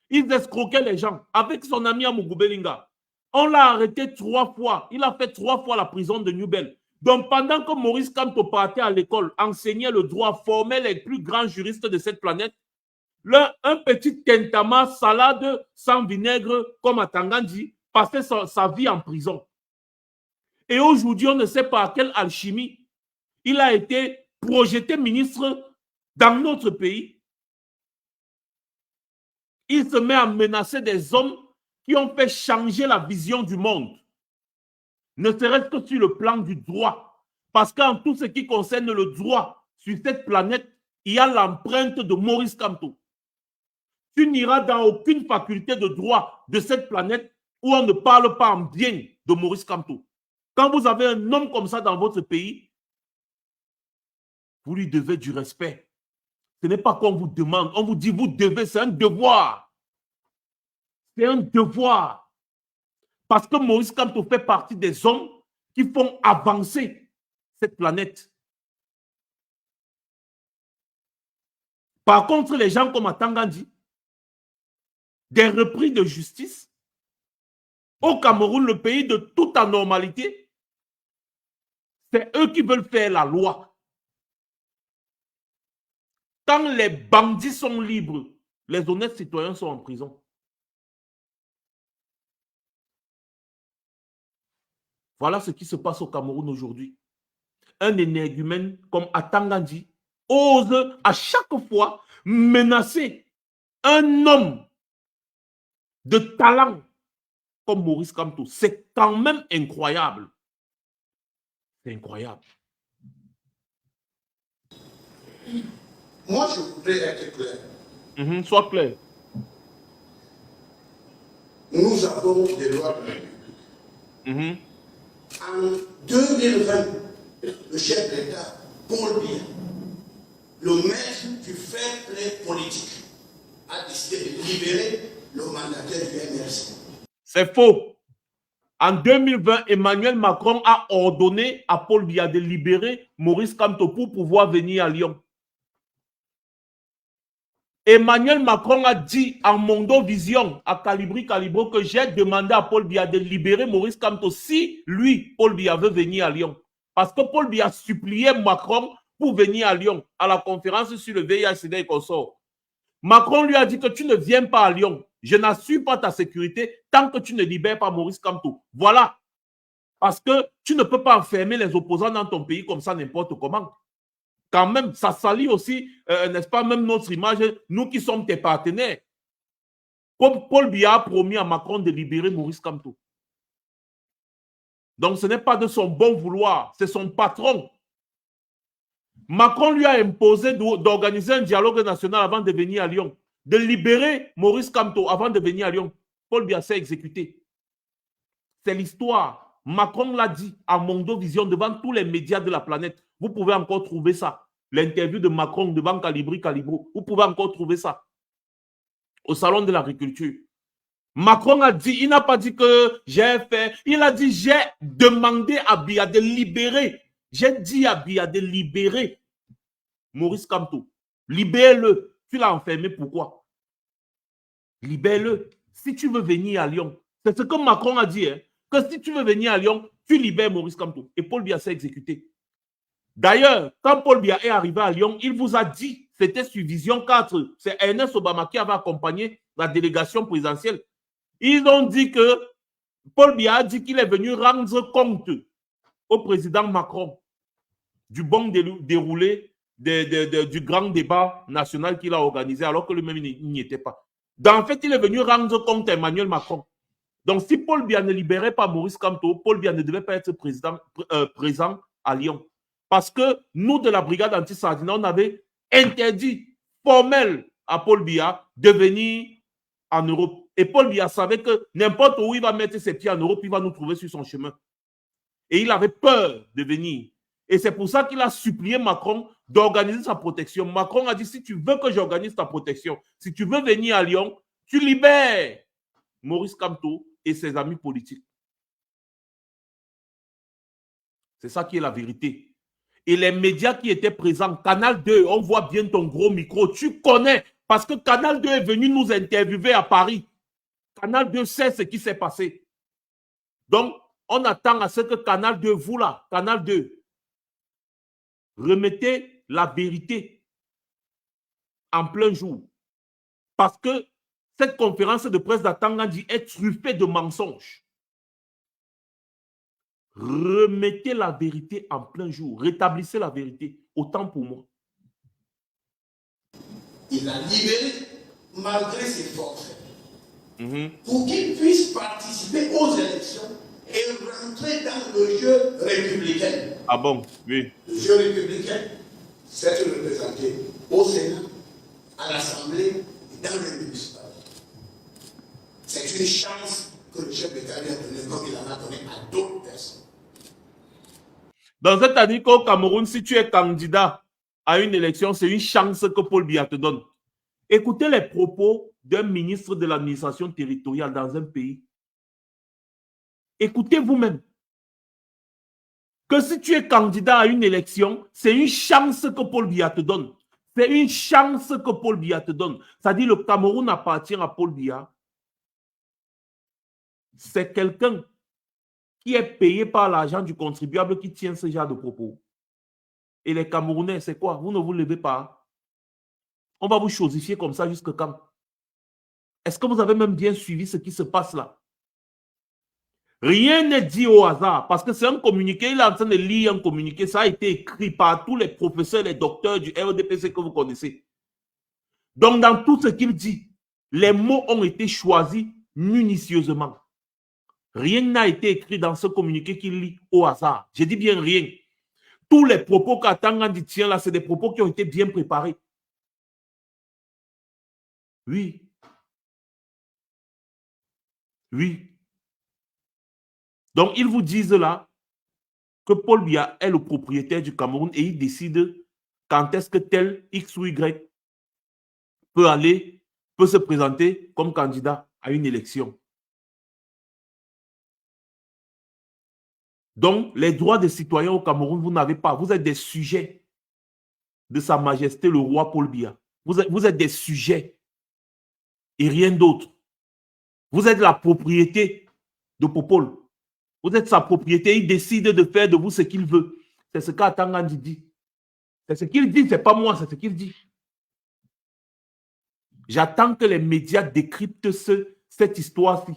Ils escroquaient les gens avec son ami Amougou Belinga. On l'a arrêté 3 fois. Il a fait 3 fois la prison de New Bell. Donc, pendant que Maurice Kamto partait à l'école, enseignait le droit, formait les plus grands juristes de cette planète, un petit tentama salade sans vinaigre comme à Tangandji passait sa vie en prison. Et aujourd'hui, on ne sait pas à quelle alchimie il a été projeté ministre dans notre pays. Il se met à menacer des hommes qui ont fait changer la vision du monde, ne serait-ce que sur le plan du droit. Parce qu'en tout ce qui concerne le droit sur cette planète, il y a l'empreinte de Maurice Kamto. Tu n'iras dans aucune faculté de droit de cette planète où on ne parle pas en bien de Maurice Kamto. Quand vous avez un homme comme ça dans votre pays, vous lui devez du respect. Ce n'est pas qu'on vous demande, on vous dit vous devez, c'est un devoir. C'est un devoir. Parce que Maurice Kamto fait partie des hommes qui font avancer cette planète. Par contre, les gens comme Tangandji, des repris de justice, au Cameroun, le pays de toute anormalité, c'est eux qui veulent faire la loi. Quand les bandits sont libres, les honnêtes citoyens sont en prison. Voilà ce qui se passe au Cameroun aujourd'hui. Un énergumène comme Tangandji ose à chaque fois menacer un homme de talent comme Maurice Kamto. C'est quand même incroyable. C'est incroyable.
Moi, je voudrais être clair.
Sois clair.
Nous avons des lois de la République. En 2020, le chef d'État, Paul Biya, le maître du fair play politique, a décidé de libérer le mandataire du MRC.
C'est faux. En 2020, Emmanuel Macron a ordonné à Paul Biya de libérer Maurice Kamto pour pouvoir venir à Lyon. Emmanuel Macron a dit en Mondo Vision, à Calibri Calibro, que j'ai demandé à Paul Biya de libérer Maurice Kamto si lui, Paul Biya, veut venir à Lyon. Parce que Paul Biya suppliait Macron pour venir à Lyon, à la conférence sur le VIH-Sida et consorts. Macron lui a dit que tu ne viens pas à Lyon. Je n'assure pas ta sécurité tant que tu ne libères pas Maurice Kamto. Voilà. Parce que tu ne peux pas enfermer les opposants dans ton pays comme ça n'importe comment. Quand même, ça salit aussi, n'est-ce pas, même notre image, nous qui sommes tes partenaires. Comme Paul Biya a promis à Macron de libérer Maurice Kamto. Donc, ce n'est pas de son bon vouloir, c'est son patron. Macron lui a imposé d'organiser un dialogue national avant de venir à Lyon, de libérer Maurice Kamto avant de venir à Lyon. Paul Biya s'est exécuté. C'est l'histoire. Macron l'a dit à Mondo Vision devant tous les médias de la planète. Vous pouvez encore trouver ça. L'interview de Macron devant Calibri Calibro. Vous pouvez encore trouver ça. Au salon de l'agriculture. Macron a dit, il n'a pas dit que j'ai fait. Il a dit, j'ai demandé à Biya de libérer. J'ai dit à Biya de libérer Maurice Kamto. Libère-le. Tu l'as enfermé, pourquoi? Libère-le. Si tu veux venir à Lyon. C'est ce que Macron a dit, hein. Que si tu veux venir à Lyon, tu libères Maurice Kamto. Et Paul Biya s'est exécuté. D'ailleurs, quand Paul Biya est arrivé à Lyon, il vous a dit, c'était sur Vision 4, c'est Ernest Obama qui avait accompagné la délégation présidentielle. Ils ont dit que Paul Biya a dit qu'il est venu rendre compte au président Macron du bon déroulé du grand débat national qu'il a organisé, alors que lui-même n'y était pas. En fait, il est venu rendre compte à Emmanuel Macron. Donc, si Paul Biya ne libérait pas Maurice Kamto, Paul Biya ne devait pas être présent à Lyon. Parce que nous, de la brigade anti-Sardina, on avait interdit formel à Paul Biya de venir en Europe. Et Paul Biya savait que n'importe où il va mettre ses pieds en Europe, il va nous trouver sur son chemin. Et il avait peur de venir. Et c'est pour ça qu'il a supplié Macron d'organiser sa protection. Macron a dit, si tu veux que j'organise ta protection, si tu veux venir à Lyon, tu libères Maurice Kamto et ses amis politiques.
C'est ça qui est la vérité. Et les médias qui étaient présents, Canal 2, on voit bien ton gros micro, tu connais, parce que Canal 2 est venu nous interviewer à Paris. Canal 2 sait ce qui s'est passé. Donc, on attend à ce que Canal 2, vous là, Canal 2, remettez la vérité en plein jour. Parce que cette conférence de presse d'Atangandi est truffée de mensonges. Remettez la vérité en plein jour. Rétablissez la vérité. Autant pour moi.
Il a libéré malgré ses forces. Pour qu'il puisse participer aux élections et rentrer dans le jeu républicain.
Ah bon? Oui.
Le jeu républicain, c'est de représenter au Sénat, à l'Assemblée et dans le municipal. C'est une chance que le chef d'État lui a donnée comme il en a donné à d'autres personnes.
Dans cette année qu'au Cameroun, si tu es candidat à une élection, c'est une chance que Paul Biya te donne. Écoutez les propos d'un ministre de l'administration territoriale dans un pays. Écoutez vous-même. Que si tu es candidat à une élection, c'est une chance que Paul Biya te donne. C'est une chance que Paul Biya te donne. C'est-à-dire le Cameroun appartient à Paul Biya. C'est quelqu'un qui est payé par l'argent du contribuable qui tient ce genre de propos. Et les Camerounais, c'est quoi? Vous ne vous levez pas. On va vous chosifier comme ça jusqu'à quand? Est-ce que vous avez même bien suivi ce qui se passe là? Rien n'est dit au hasard, parce que c'est un communiqué, il est en train de lire un communiqué, ça a été écrit par tous les professeurs, les docteurs du RDPC que vous connaissez. Donc dans tout ce qu'il dit, les mots ont été choisis minutieusement. Rien n'a été écrit dans ce communiqué qu'il lit au hasard. Je dis bien rien. Tous les propos qu'Atangandi tient là, c'est des propos qui ont été bien préparés. Oui. Oui. Donc, ils vous disent là que Paul Biya est le propriétaire du Cameroun et il décide quand est-ce que tel X ou Y peut se présenter comme candidat à une élection. Donc, les droits des citoyens au Cameroun, vous n'avez pas. Vous êtes des sujets de Sa Majesté le roi Paul Biya. Vous êtes des sujets et rien d'autre. Vous êtes la propriété de Popol. Vous êtes sa propriété. Il décide de faire de vous ce qu'il veut. C'est ce qu'Atangandi dit. C'est ce qu'il dit, ce n'est pas moi, c'est ce qu'il dit. J'attends que les médias décryptent cette histoire-ci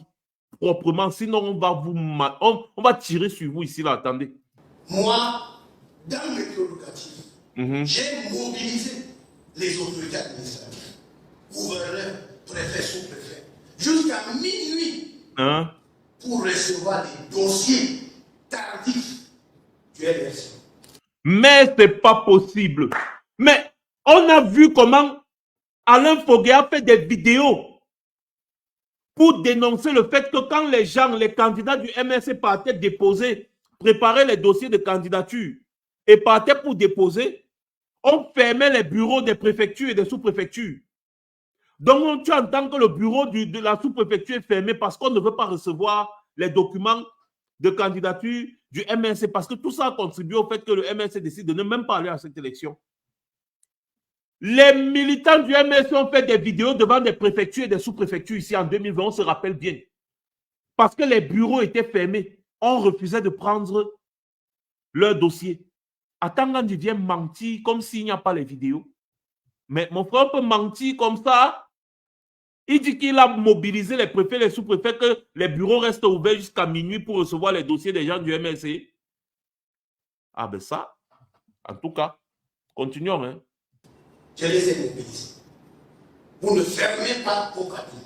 proprement, sinon on va tirer sur vous ici, là, attendez.
Moi, dans mes prérogatives, j'ai mobilisé les autorités administratives, gouverneurs, préfets, sous-préfets, jusqu'à minuit pour recevoir les dossiers tardifs du LRC.
Mais ce n'est pas possible. Mais on a vu comment Alain Fogué a fait des vidéos pour dénoncer le fait que quand les gens, les candidats du MRC partaient déposer, préparer les dossiers de candidature et partaient pour déposer, on fermait les bureaux des préfectures et des sous-préfectures. Donc, tu entends que le bureau de la sous-préfecture est fermé parce qu'on ne veut pas recevoir les documents de candidature du MRC parce que tout ça a contribué au fait que le MRC décide de ne même pas aller à cette élection. Les militants du MRC ont fait des vidéos devant des préfectures et des sous-préfectures ici en 2020, on se rappelle bien. Parce que les bureaux étaient fermés. On refusait de prendre leur dossier. Atangandi vient mentir comme s'il n'y a pas les vidéos. Mais mon frère peut mentir comme ça. Il dit qu'il a mobilisé les préfets, les sous-préfets, que les bureaux restent ouverts jusqu'à minuit pour recevoir les dossiers des gens du MRC. Ah ben ça, en tout cas, continuons. Hein.
Je les ai mobilisés. Vous ne fermez pas vos cabinets,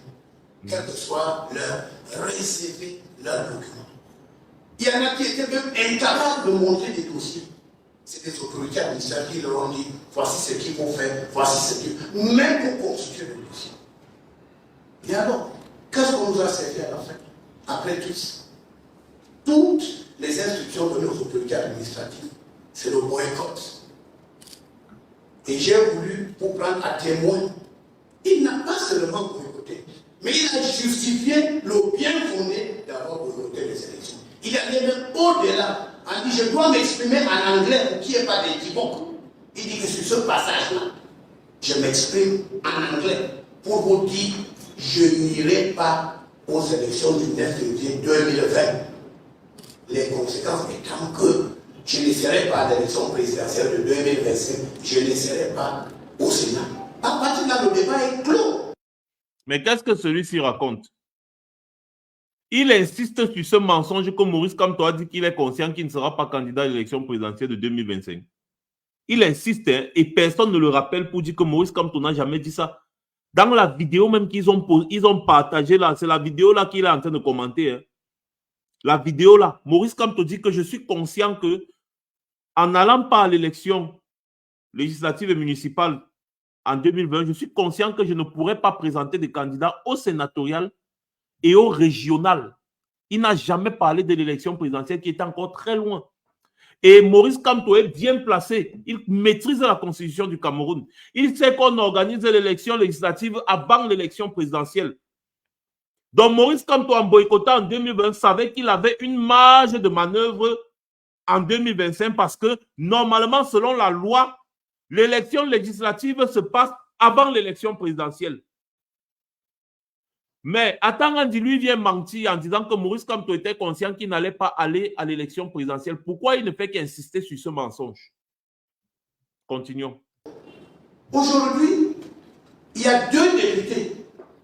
quel que soit leur réservé, leurs documents. Il y en a qui étaient même incapables de montrer des dossiers. C'est des autorités administratives qui leur ont dit voici ce qu'il faut faire, voici ce qu'il même pour constituer le dossier. Et alors, qu'est-ce qu'on nous a servi à la fin? Après tout ça, toutes les instructions données aux autorités administratives, c'est le boycott. Et j'ai voulu, pour prendre à témoin, il n'a pas seulement boycotté, mais il a justifié le bien fondé d'avoir boycotté les élections. Il allait même au-delà
a dit je dois m'exprimer en anglais pour qu'il n'y ait pas d'équivoque. Il dit que sur ce passage-là, je m'exprime en anglais pour vous dire je n'irai pas aux élections du 9 février 2020. Les conséquences étant que je ne serai pas à l'élection présidentielle de 2025, je ne serai pas au Sénat. À partir de là, le débat est clos.
Mais qu'est-ce que celui-ci raconte? Il insiste sur ce mensonge que Maurice Kamto a dit qu'il est conscient qu'il ne sera pas candidat à l'élection présidentielle de 2025. Il insiste hein, et personne ne le rappelle pour dire que Maurice Kamto n'a jamais dit ça. Dans la vidéo même qu'ils ont partagée là, c'est la vidéo là qu'il est en train de commenter. Hein. La vidéo là, Maurice Kamto dit que je suis conscient que en n'allant pas à l'élection législative et municipale en 2020, je suis conscient que je ne pourrais pas présenter des candidats au sénatorial et au régional. Il n'a jamais parlé de l'élection présidentielle qui est encore très loin. Et Maurice Kamto est bien placé. Il maîtrise la constitution du Cameroun. Il sait qu'on organise l'élection législative avant l'élection présidentielle. Donc Maurice Kamto, en boycottant en 2020, savait qu'il avait une marge de manœuvre en 2025 parce que normalement, selon la loi, l'élection législative se passe avant l'élection présidentielle. Mais Atangandi lui vient mentir en disant que Maurice Kamto était conscient qu'il n'allait pas aller à l'élection présidentielle. Pourquoi il ne fait qu'insister sur ce mensonge? Continuons.
Aujourd'hui, il y a 2 députés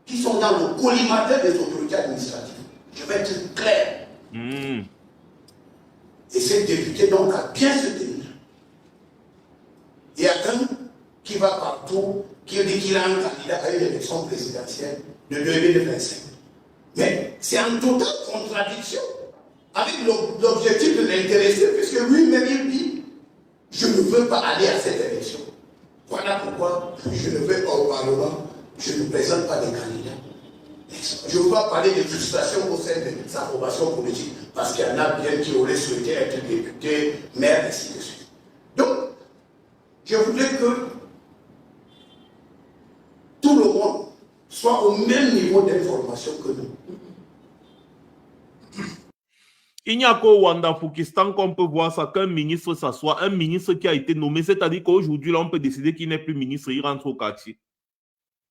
qui sont dans le collimateur des autorités administratives. Je vais être clair. Et ces députés donc a bien se tenir. Il y a un qui va partout, qui dit qu'il a un candidat à une élection présidentielle de 2025. Mais c'est en totale contradiction avec l'objectif de l'intéresser, puisque lui-même il dit je ne veux pas aller à cette élection. Voilà pourquoi je ne vais pas au Parlement, je ne présente pas des candidats. Je ne veux pas parler de frustration au sein de sa formation politique, parce qu'il y en a bien qui auraient souhaité être député, maire, ainsi de suite. Donc, je voudrais que tout le monde soit au même niveau d'information que nous.
Il n'y a qu'au Rwanda, Fukistan qu'on peut voir ça, qu'un ministre s'assoit, un ministre qui a été nommé, c'est-à-dire qu'aujourd'hui, là, on peut décider qu'il n'est plus ministre, il rentre au quartier.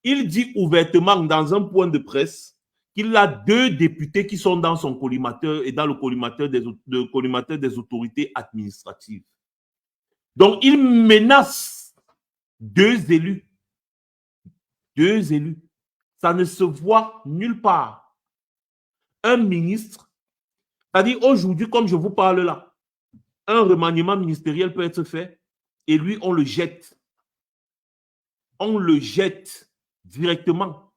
Il dit ouvertement dans un point de presse qu'il a 2 députés qui sont dans son collimateur et dans le collimateur des autorités administratives. Donc, il menace 2 élus. 2 élus. Ça ne se voit nulle part. Un ministre, c'est-à-dire aujourd'hui, comme je vous parle là, un remaniement ministériel peut être fait et lui, on le jette. On le jette directement.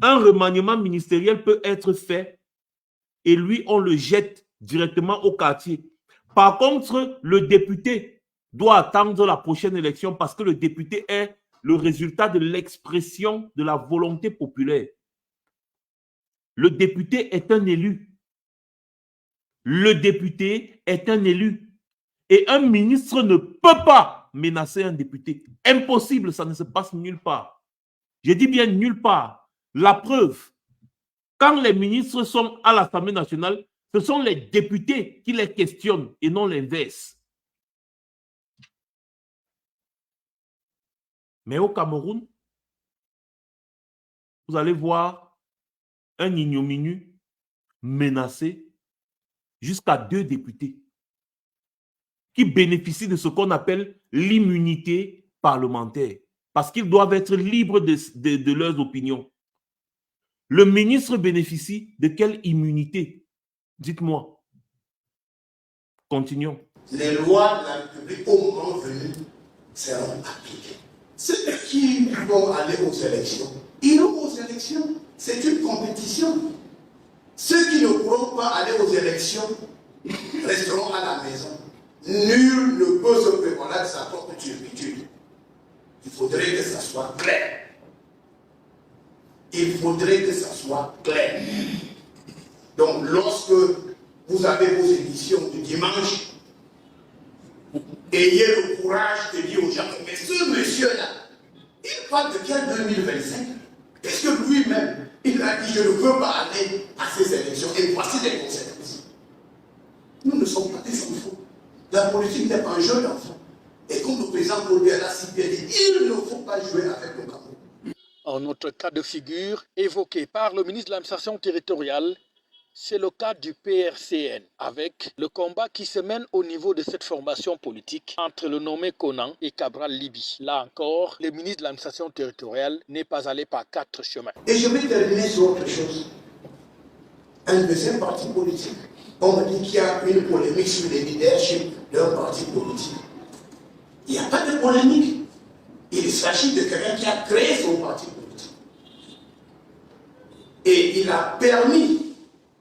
Un remaniement ministériel peut être fait et lui, on le jette directement au quartier. Par contre, le député doit attendre la prochaine élection parce que le député est le résultat de l'expression de la volonté populaire. Le député est un élu. Le député est un élu. Et un ministre ne peut pas menacer un député. Impossible, ça ne se passe nulle part. Je dis bien nulle part. La preuve, quand les ministres sont à l'Assemblée nationale, ce sont les députés qui les questionnent et non l'inverse. Mais au Cameroun, vous allez voir un ignominieux menacé jusqu'à 2 députés qui bénéficient de ce qu'on appelle l'immunité parlementaire parce qu'ils doivent être libres de leurs opinions. Le ministre bénéficie de quelle immunité? Dites-moi. Continuons.
Les lois de la République au moment venu seront appliquées. Ceux qui vont aller aux élections, iront aux élections. C'est une compétition. Ceux qui ne pourront pas aller aux élections resteront à la maison. Nul ne peut se prévaloir de sa propre turpitude. Il faudrait que ça soit clair. Il faudrait que ça soit clair. Donc, lorsque vous avez vos émissions du dimanche, ayez le courage de dire aux gens, mais ce monsieur-là, il parle de quel 2025? Puisque lui-même, il a dit, je ne veux pas aller à ces élections. Et voici les conséquences. Nous ne sommes pas des enfants. La politique n'est pas un jeu d'enfants. Et comme le président Paul Biya l'a si bien dit, il ne faut pas jouer avec le Cameroun.
Un autre cas de figure évoqué par le ministre de l'administration territoriale, c'est le cas du PRCN, avec le combat qui se mène au niveau de cette formation politique entre le nommé Conan et Cabral Libi. Là encore, le ministre de l'administration territoriale n'est pas allé par 4 chemins.
Et je vais terminer sur autre chose. Un deuxième parti politique. On me dit qu'il y a une polémique sur les leaderships d'un parti politique. Il n'y a pas de polémique. Il s'agit de quelqu'un qui a créé son parti politique. Et il a permis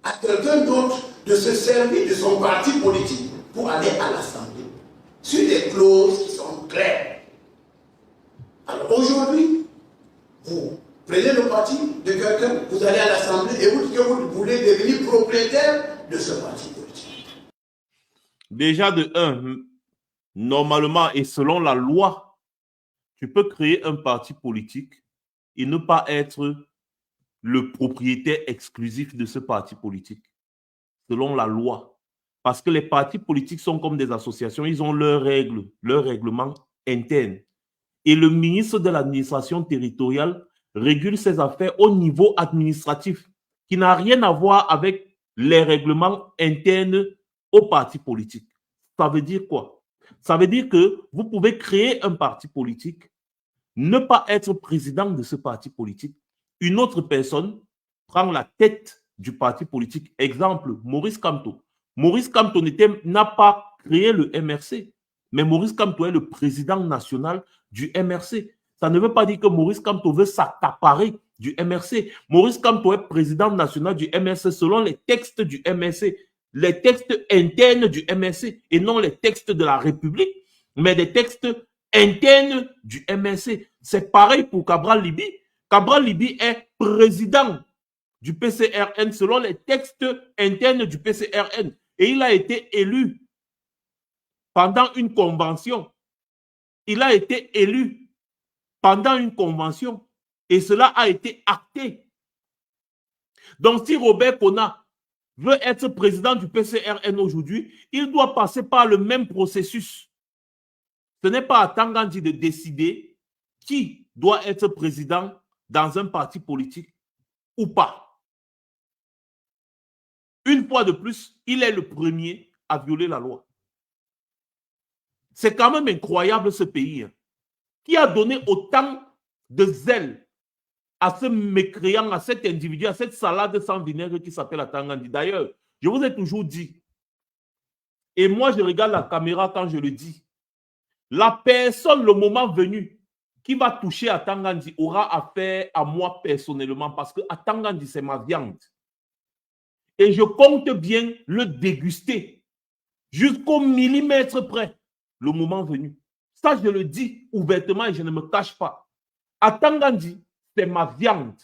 à quelqu'un d'autre de se servir de son parti politique pour aller à l'Assemblée, sur des clauses qui sont claires. Alors aujourd'hui, vous prenez le parti de quelqu'un, vous allez à l'Assemblée et vous dites que vous voulez devenir propriétaire de ce parti politique.
Déjà de 1, normalement et selon la loi, tu peux créer un parti politique et ne pas être le propriétaire exclusif de ce parti politique, selon la loi. Parce que les partis politiques sont comme des associations, ils ont leurs règles, leurs règlements internes. Et le ministre de l'administration territoriale régule ses affaires au niveau administratif, qui n'a rien à voir avec les règlements internes aux partis politiques. Ça veut dire quoi? Ça veut dire que vous pouvez créer un parti politique, ne pas être président de ce parti politique. Une autre personne prend la tête du parti politique. Exemple, Maurice Kamto. Maurice Kamto n'a pas créé le MRC, mais Maurice Kamto est le président national du MRC. Ça ne veut pas dire que Maurice Kamto veut s'accaparer du MRC. Maurice Kamto est président national du MRC selon les textes du MRC, les textes internes du MRC et non les textes de la République, mais des textes internes du MRC. C'est pareil pour Cabral Libi. Cabral Libi est président du PCRN selon les textes internes du PCRN. Et il a été élu pendant une convention. Il a été élu pendant une convention. Et cela a été acté. Donc si Robert Kona veut être président du PCRN aujourd'hui, il doit passer par le même processus. Ce n'est pas à Tangandji de décider qui doit être président dans un parti politique ou pas. Une fois de plus, il est le premier à violer la loi. C'est quand même incroyable ce pays, hein, qui a donné autant de zèle à ce mécréant, à cet individu, à cette salade sans vinaigre qui s'appelle Atangandji. D'ailleurs, je vous ai toujours dit, et moi je regarde la caméra quand je le dis, la personne, le moment venu, qui va toucher Atangandji aura affaire à moi personnellement parce que Atangandji, c'est ma viande. Et je compte bien le déguster jusqu'au millimètre près, le moment venu. Ça, je le dis ouvertement et je ne me cache pas. Atangandji, c'est ma viande.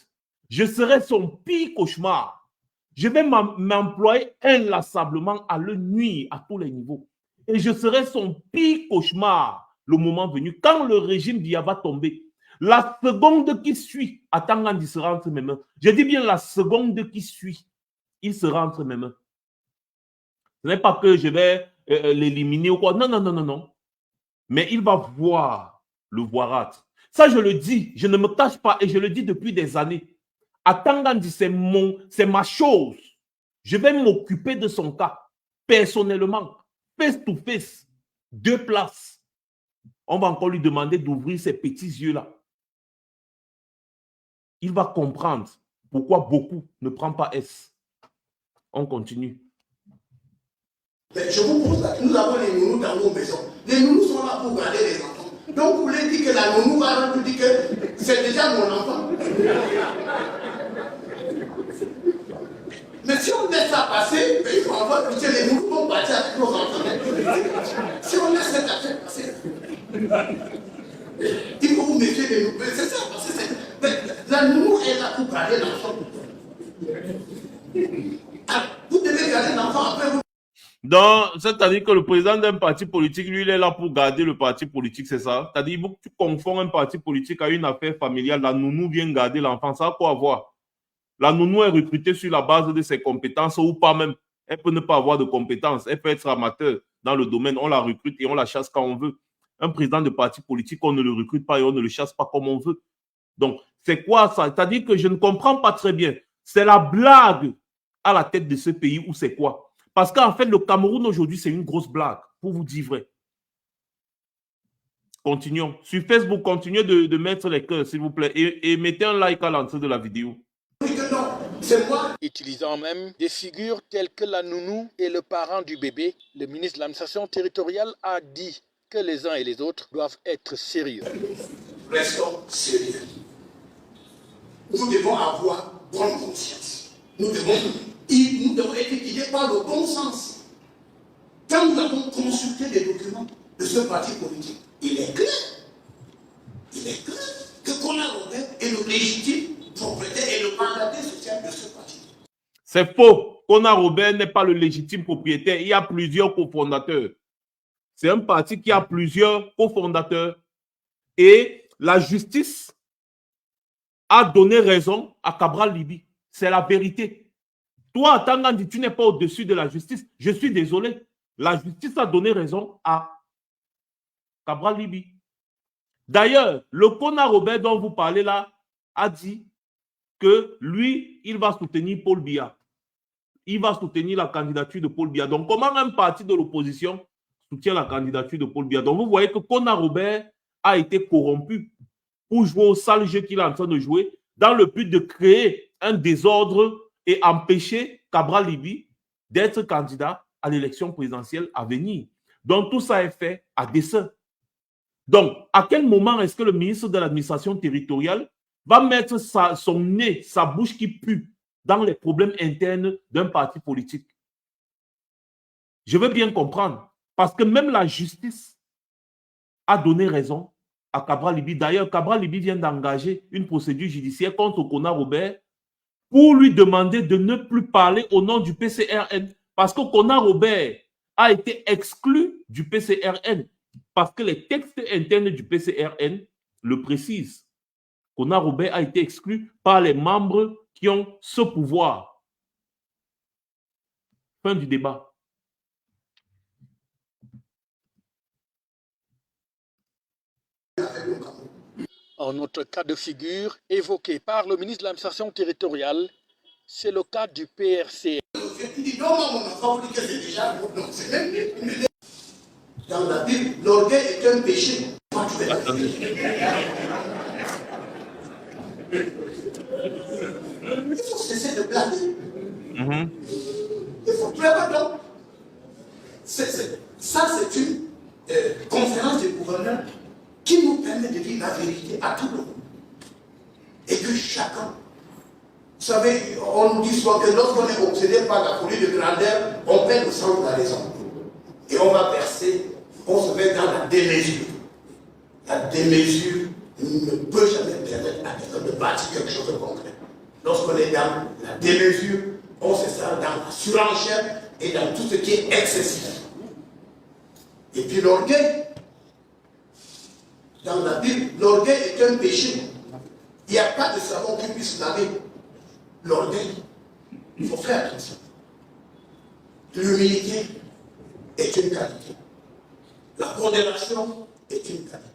Je serai son pire cauchemar. Je vais m'employer inlassablement à le nuire à tous les niveaux. Et je serai son pire cauchemar le moment venu. Quand le régime Biya va tomber, la seconde qui suit, Atangandji sera entre mes mains. Je dis bien la seconde qui suit, il sera entre mes mains. Ce n'est pas que je vais l'éliminer ou quoi. Non, non, non, non, non. Mais il va voir le voirâtre. Ça, je le dis, je ne me cache pas et je le dis depuis des années. Atangandji, c'est ma chose. Je vais m'occuper de son cas, personnellement, face to face, 2 places. On va encore lui demander d'ouvrir ses petits yeux-là. Il va comprendre pourquoi beaucoup ne prennent pas S. On continue.
Mais je vous pose là, nous avons les nounous dans nos maisons. Les nounous sont là pour garder les enfants. Donc vous voulez dire que la nounou va nous dire que c'est déjà mon enfant. Mais si on laisse ça passer, il faut avoir que les nounous vont partir avec nos enfants. Si on laisse cette affaire passer, il faut vous méfier des nounous. C'est ça, parce que la nounou est là pour garder l'enfant. Vous devez garder l'enfant après vous.
Donc, c'est-à-dire que le président d'un parti politique, lui, il est là pour garder le parti politique, c'est ça? C'est-à-dire que tu confonds un parti politique à une affaire familiale, la nounou vient garder l'enfant, ça a quoi à voir? La nounou est recrutée sur la base de ses compétences ou pas même. Elle peut ne pas avoir de compétences. Elle peut être amateur dans le domaine. On la recrute et on la chasse quand on veut. Un président de parti politique, on ne le recrute pas et on ne le chasse pas comme on veut. Donc, c'est quoi ça? C'est-à-dire que je ne comprends pas très bien. C'est la blague à la tête de ce pays ou c'est quoi? Parce qu'en fait, le Cameroun aujourd'hui, c'est une grosse blague, pour vous dire vrai. Continuons. Sur Facebook, continuez de mettre les cœurs, s'il vous plaît, et mettez un like à l'entrée de la vidéo.
Utilisant même des figures telles que la nounou et le parent du bébé, le ministre de l'administration territoriale a dit que les uns et les autres doivent être sérieux.
Restons sérieux. Nous devons avoir bonne conscience. Nous devons être guidés par le bon sens. Quand nous avons consulté les documents de ce parti politique, il est clair que Kona Robert est le légitime propriétaire et le mandataire social de ce parti.
C'est faux. Kona Robert n'est pas le légitime propriétaire. Il y a plusieurs cofondateurs. C'est un parti qui a plusieurs cofondateurs. Et la justice a donné raison à Cabral Liby. C'est la vérité. Toi, Tangandi, tu n'es pas au-dessus de la justice. Je suis désolé. La justice a donné raison à Cabral Liby. D'ailleurs, le Kona Robert dont vous parlez là a dit que lui, il va soutenir Paul Biya. Il va soutenir la candidature de Paul Biya. Donc, comment un parti de l'opposition soutient la candidature de Paul Biya? Donc, vous voyez que Kona Robert a été corrompu pour jouer au sale jeu qu'il est en train de jouer dans le but de créer un désordre et empêcher Cabral Liby d'être candidat à l'élection présidentielle à venir. Donc, tout ça est fait à dessein. Donc, à quel moment est-ce que le ministre de l'administration territoriale va mettre son nez, sa bouche qui pue dans les problèmes internes d'un parti politique? Je veux bien comprendre. Parce que même la justice a donné raison à Cabral Liby. D'ailleurs, Cabral Liby vient d'engager une procédure judiciaire contre Kona Robert pour lui demander de ne plus parler au nom du PCRN. Parce que Kona Robert a été exclu du PCRN. Parce que les textes internes du PCRN le précisent. Kona Robert a été exclu par les membres qui ont ce pouvoir. Fin du débat.
Un autre cas de figure évoqué par le ministre de l'administration territoriale, c'est le cas du PRC.
Dans la Bible, l'orgueil est un péché. Il faut cesser de blaguer. Il faut plus avoir. Ça, c'est une conférence des gouverneurs qui nous permet de dire la vérité à tout le monde. Et que chacun, vous savez, on nous dit souvent que lorsqu'on est obsédé par la folie de grandeur, on perd le sens de la raison. Et on va verser, on se met dans la démesure. La démesure ne peut jamais permettre à quelqu'un de bâtir quelque chose de concret. Lorsqu'on est dans la démesure, on se sent dans la surenchère et dans tout ce qui est excessif. Et puis l'orgueil, dans la Bible, l'orgueil est un péché. Il n'y a pas de savon qui puisse laver l'orgueil. Il faut faire attention. L'humilité est une qualité. La pondération est une qualité.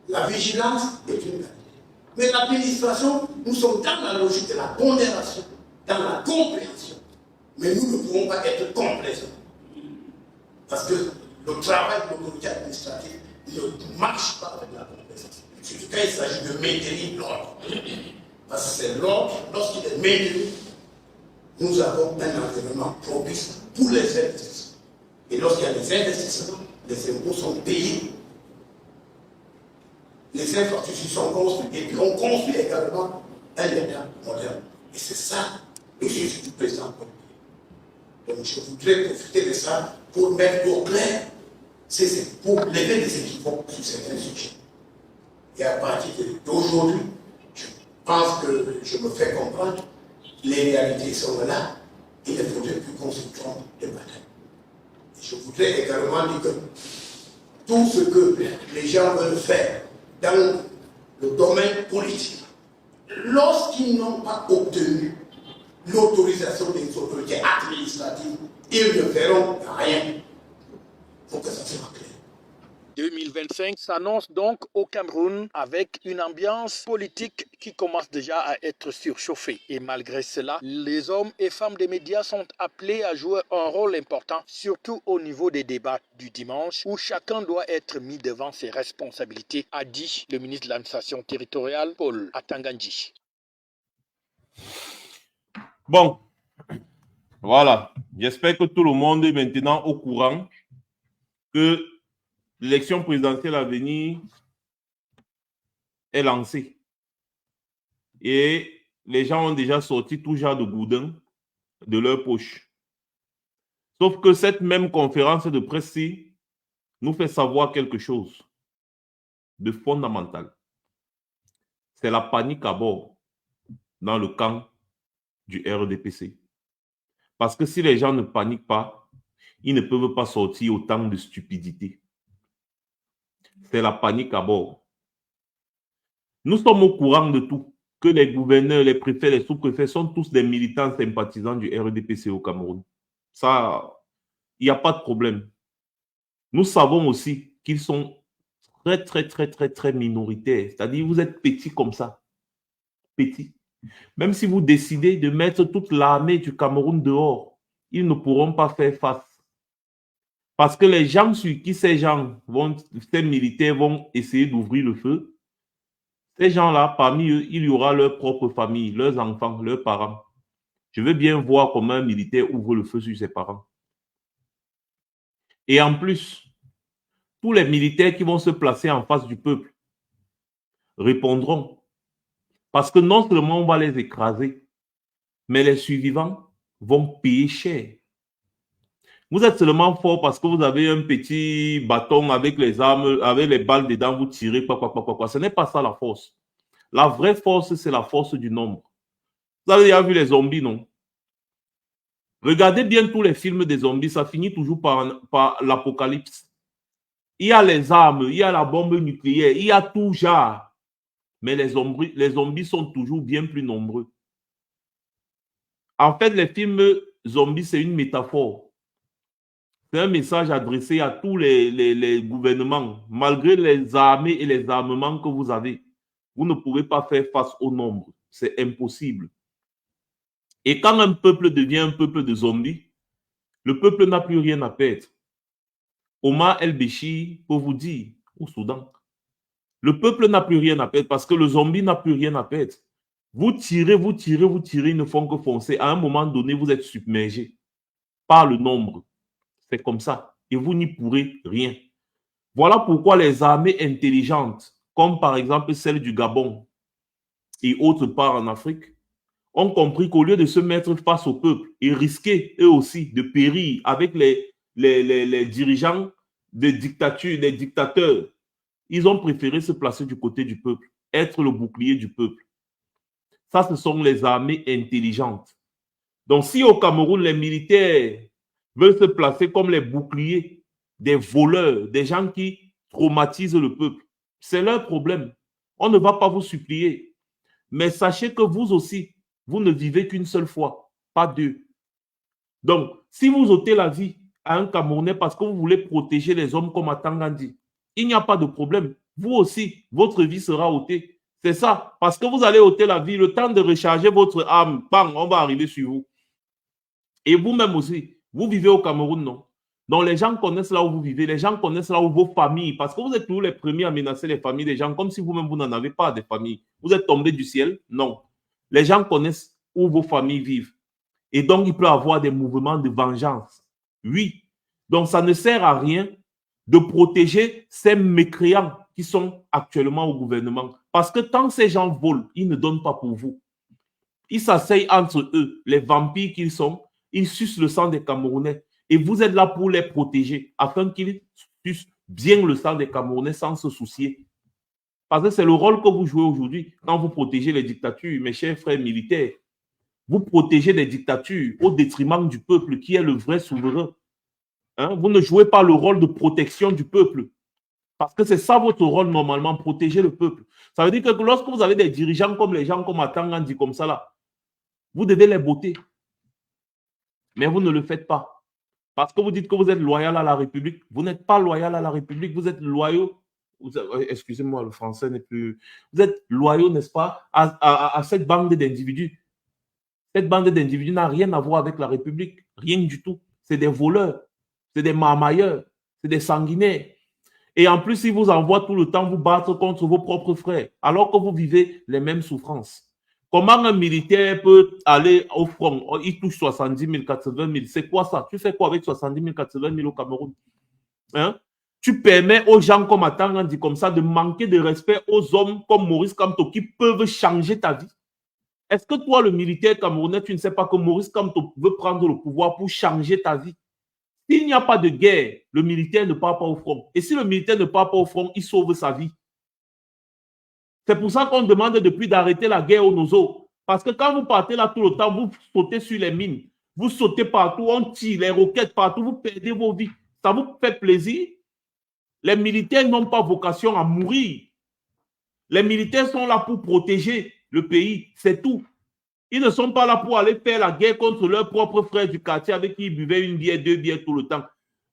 La vigilance est une qualité. Mais l'administration, nous sommes dans la logique de la pondération, dans la compréhension. Mais nous ne pouvons pas être complaisants. Parce que le travail de l'autorité administrative ne marche pas avec la complaisance. Surtout quand il s'agit de maintenir l'ordre. Parce que c'est l'ordre, lorsqu'il est maintenu, nous avons un environnement propice pour les investissements. Et lorsqu'il y a des investissements, les impôts sont payés. Les infrastructures sont construites et puis on construit également un État moderne. Et c'est ça le sujet du président. Donc je voudrais profiter de ça pour mettre au clair, pour lever des équivoques sur certains sujets. Et à partir d'aujourd'hui, je pense que je me fais comprendre, les réalités sont là, il ne faudrait plus qu'on se trompe de bataille. Et je voudrais également dire que tout ce que les gens veulent faire dans le domaine politique, lorsqu'ils n'ont pas obtenu l'autorisation des autorités administratives, ils ne verront rien. Il faut que ça soit clair.
2025 s'annonce donc au Cameroun avec une ambiance politique qui commence déjà à être surchauffée. Et malgré cela, les hommes et femmes des médias sont appelés à jouer un rôle important, surtout au niveau des débats du dimanche, où chacun doit être mis devant ses responsabilités, a dit le ministre de l'administration territoriale, Paul Atangandji.
Bon, voilà. J'espère que tout le monde est maintenant au courant que l'élection présidentielle à venir est lancée. Et les gens ont déjà sorti tout genre de boudin de leur poche. Sauf que cette même conférence de presse-ci nous fait savoir quelque chose de fondamental. C'est la panique à bord dans le camp du RDPC. Parce que si les gens ne paniquent pas, ils ne peuvent pas sortir autant de stupidité. C'est la panique à bord. Nous sommes au courant de tout, que les gouverneurs, les préfets, les sous-préfets sont tous des militants sympathisants du RDPC au Cameroun. Ça, il n'y a pas de problème. Nous savons aussi qu'ils sont très minoritaires. C'est-à-dire, vous êtes petits comme ça. Petits. Même si vous décidez de mettre toute l'armée du Cameroun dehors, ils ne pourront pas faire face. Parce que les gens sur qui ces militaires vont essayer d'ouvrir le feu, ces gens-là, parmi eux, il y aura leur propre famille, leurs enfants, leurs parents. Je veux bien voir comment un militaire ouvre le feu sur ses parents. Et en plus, tous les militaires qui vont se placer en face du peuple répondront. Parce que non seulement on va les écraser, mais les survivants vont payer cher. Vous êtes seulement fort parce que vous avez un petit bâton avec les armes, avec les balles dedans, vous tirez, quoi. Ce n'est pas ça la force. La vraie force, c'est la force du nombre. Vous avez déjà vu les zombies, non? Regardez bien tous les films des zombies, ça finit toujours par l'apocalypse. Il y a les armes, il y a la bombe nucléaire, il y a tout genre. Mais les zombies sont toujours bien plus nombreux. En fait, les films zombies, c'est une métaphore. C'est un message adressé à tous les gouvernements. Malgré les armées et les armements que vous avez, vous ne pouvez pas faire face au nombre. C'est impossible. Et quand un peuple devient un peuple de zombies, le peuple n'a plus rien à perdre. Omar El-Béchir peut vous dire, au Soudan, le peuple n'a plus rien à perdre parce que le zombie n'a plus rien à perdre. Vous tirez, ils ne font que foncer. À un moment donné, vous êtes submergé par le nombre. C'est comme ça. Et vous n'y pourrez rien. Voilà pourquoi les armées intelligentes, comme par exemple celle du Gabon et autres parts en Afrique, ont compris qu'au lieu de se mettre face au peuple et risquer eux aussi de périr avec les dirigeants des dictatures, des dictateurs, ils ont préféré se placer du côté du peuple, être le bouclier du peuple. Ça, ce sont les armées intelligentes. Donc, si au Cameroun, les militaires veulent se placer comme les boucliers des voleurs, des gens qui traumatisent le peuple, c'est leur problème. On ne va pas vous supplier. Mais sachez que vous aussi, vous ne vivez qu'une seule fois, pas deux. Donc, si vous ôtez la vie à un Camerounais parce que vous voulez protéger les hommes comme Atangandji, il n'y a pas de problème. Vous aussi, votre vie sera ôtée. C'est ça. Parce que vous allez ôter la vie, le temps de recharger votre âme, bang, on va arriver sur vous. Et vous-même aussi, vous vivez au Cameroun, non? Donc, les gens connaissent là où vous vivez, les gens connaissent là où vos familles, parce que vous êtes toujours les premiers à menacer les familles des gens, comme si vous-même, vous n'en avez pas de famille. Vous êtes tombé du ciel? Non. Les gens connaissent où vos familles vivent. Et donc, il peut y avoir des mouvements de vengeance. Oui. Donc, ça ne sert à rien de protéger ces mécréants qui sont actuellement au gouvernement. Parce que tant ces gens volent, ils ne donnent pas pour vous. Ils s'asseyent entre eux, les vampires qu'ils sont, ils sucent le sang des Camerounais. Et vous êtes là pour les protéger, afin qu'ils sucent bien le sang des Camerounais sans se soucier. Parce que c'est le rôle que vous jouez aujourd'hui quand vous protégez les dictatures, mes chers frères militaires. Vous protégez les dictatures au détriment du peuple qui est le vrai souverain. Hein? Vous ne jouez pas le rôle de protection du peuple. Parce que c'est ça votre rôle normalement, protéger le peuple. Ça veut dire que lorsque vous avez des dirigeants comme les gens comme Atangandji, comme ça là,
Vous devez les botter. Mais vous ne le faites pas. Parce que vous dites que vous êtes loyal à la République. Vous n'êtes pas loyal à la République. Vous êtes loyaux. Excusez-moi, le français n'est plus... Vous êtes loyaux, n'est-ce pas, à cette bande d'individus. Cette bande d'individus n'a rien à voir avec la République. Rien du tout. C'est des voleurs. C'est des marmailleurs. C'est des sanguinaires. Et en plus, ils vous envoient tout le temps vous battre contre vos propres frères, alors que vous vivez les mêmes souffrances. Comment un militaire peut aller au front? Il touche 70 000, 80 000. C'est quoi ça? Tu fais quoi avec 70 000, 80 000 au Cameroun? Hein? Tu permets aux gens comme Atang dit comme ça de manquer de respect aux hommes comme Maurice Kamto qui peuvent changer ta vie. Est-ce que toi, le militaire camerounais, tu ne sais pas que Maurice Kamto veut prendre le pouvoir pour changer ta vie? S'il n'y a pas de guerre, le militaire ne part pas au front. Et si le militaire ne part pas au front, il sauve sa vie. C'est pour ça qu'on demande depuis d'arrêter la guerre au Nozo. Parce que quand vous partez là tout le temps, vous sautez sur les mines. Vous sautez partout, on tire les roquettes partout, vous perdez vos vies. Ça vous fait plaisir? Les militaires n'ont pas vocation à mourir. Les militaires sont là pour protéger le pays, c'est tout. Ils ne sont pas là pour aller faire la guerre contre leurs propres frères du quartier avec qui ils buvaient une bière, deux bières tout le temps.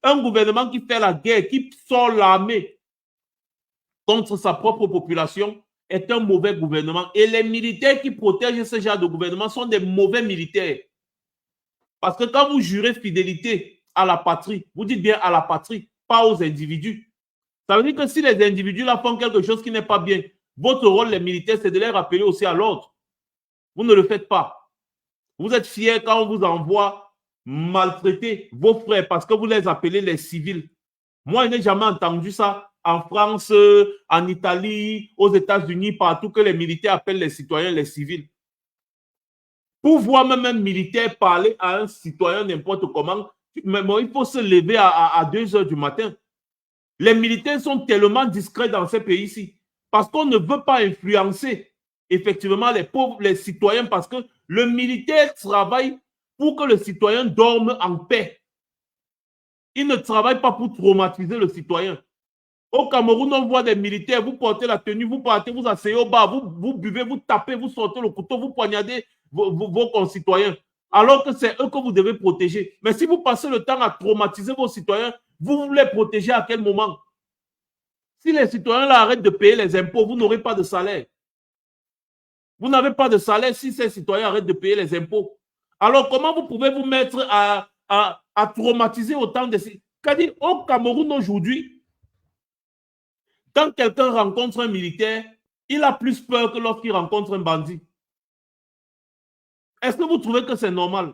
Un gouvernement qui fait la guerre, qui sort l'armée contre sa propre population est un mauvais gouvernement. Et les militaires qui protègent ce genre de gouvernement sont des mauvais militaires. Parce que quand vous jurez fidélité à la patrie, vous dites bien à la patrie, pas aux individus. Ça veut dire que si les individus là font quelque chose qui n'est pas bien, votre rôle, les militaires, c'est de les rappeler aussi à l'ordre. Vous ne le faites pas. Vous êtes fiers quand on vous envoie maltraiter vos frères parce que vous les appelez les civils. Moi, je n'ai jamais entendu ça en France, en Italie, aux États-Unis, partout que les militaires appellent les citoyens les civils. Pour voir même un militaire parler à un citoyen n'importe comment, il faut se lever à 2 heures du matin. Les militaires sont tellement discrets dans ces pays-ci parce qu'on ne veut pas influencer effectivement les pauvres, les citoyens, parce que le militaire travaille pour que le citoyen dorme en paix. Il ne travaille pas pour traumatiser le citoyen. Au Cameroun, on voit des militaires, vous portez la tenue, vous partez, vous asseyez au bar, vous buvez, vous tapez, vous sortez le couteau, vous poignardez vos concitoyens, alors que c'est eux que vous devez protéger. Mais si vous passez le temps à traumatiser vos citoyens, vous les protégez à quel moment? Si les citoyens là arrêtent de payer les impôts, vous n'aurez pas de salaire. Vous n'avez pas de salaire si ces citoyens arrêtent de payer les impôts. Alors, comment vous pouvez vous mettre à traumatiser autant de... C'est-à-dire, au Cameroun aujourd'hui, quand quelqu'un rencontre un militaire, il a plus peur que lorsqu'il rencontre un bandit. Est-ce que vous trouvez que c'est normal?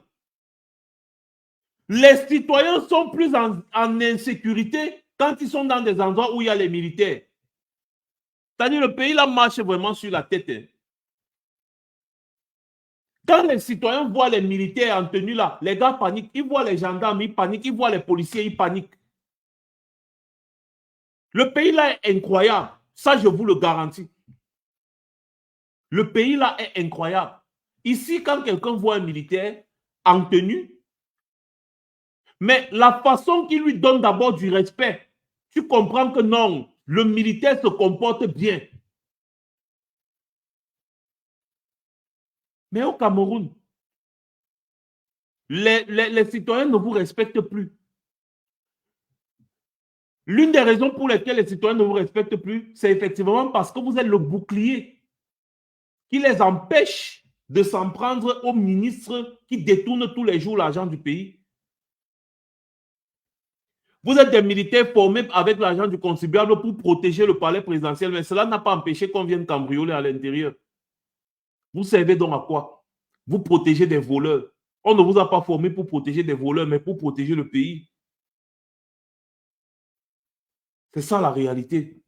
Les citoyens sont plus en insécurité quand ils sont dans des endroits où il y a les militaires. C'est-à-dire, le pays là marche vraiment sur la tête. Hein. Quand les citoyens voient les militaires en tenue là, les gars paniquent. Ils voient les gendarmes, ils paniquent. Ils voient les policiers, ils paniquent. Le pays là est incroyable. Ça, je vous le garantis. Le pays là est incroyable. Ici, quand quelqu'un voit un militaire en tenue, mais la façon qu'il lui donne d'abord du respect, tu comprends que non, le militaire se comporte bien. Mais au Cameroun, les citoyens ne vous respectent plus. L'une des raisons pour lesquelles les citoyens ne vous respectent plus, c'est effectivement parce que vous êtes le bouclier qui les empêche de s'en prendre aux ministres qui détournent tous les jours l'argent du pays. Vous êtes des militaires formés avec l'argent du contribuable pour protéger le palais présidentiel, mais cela n'a pas empêché qu'on vienne cambrioler à l'intérieur. Vous servez donc à quoi? Vous protégez des voleurs. On ne vous a pas formé pour protéger des voleurs, mais pour protéger le pays. C'est ça la réalité.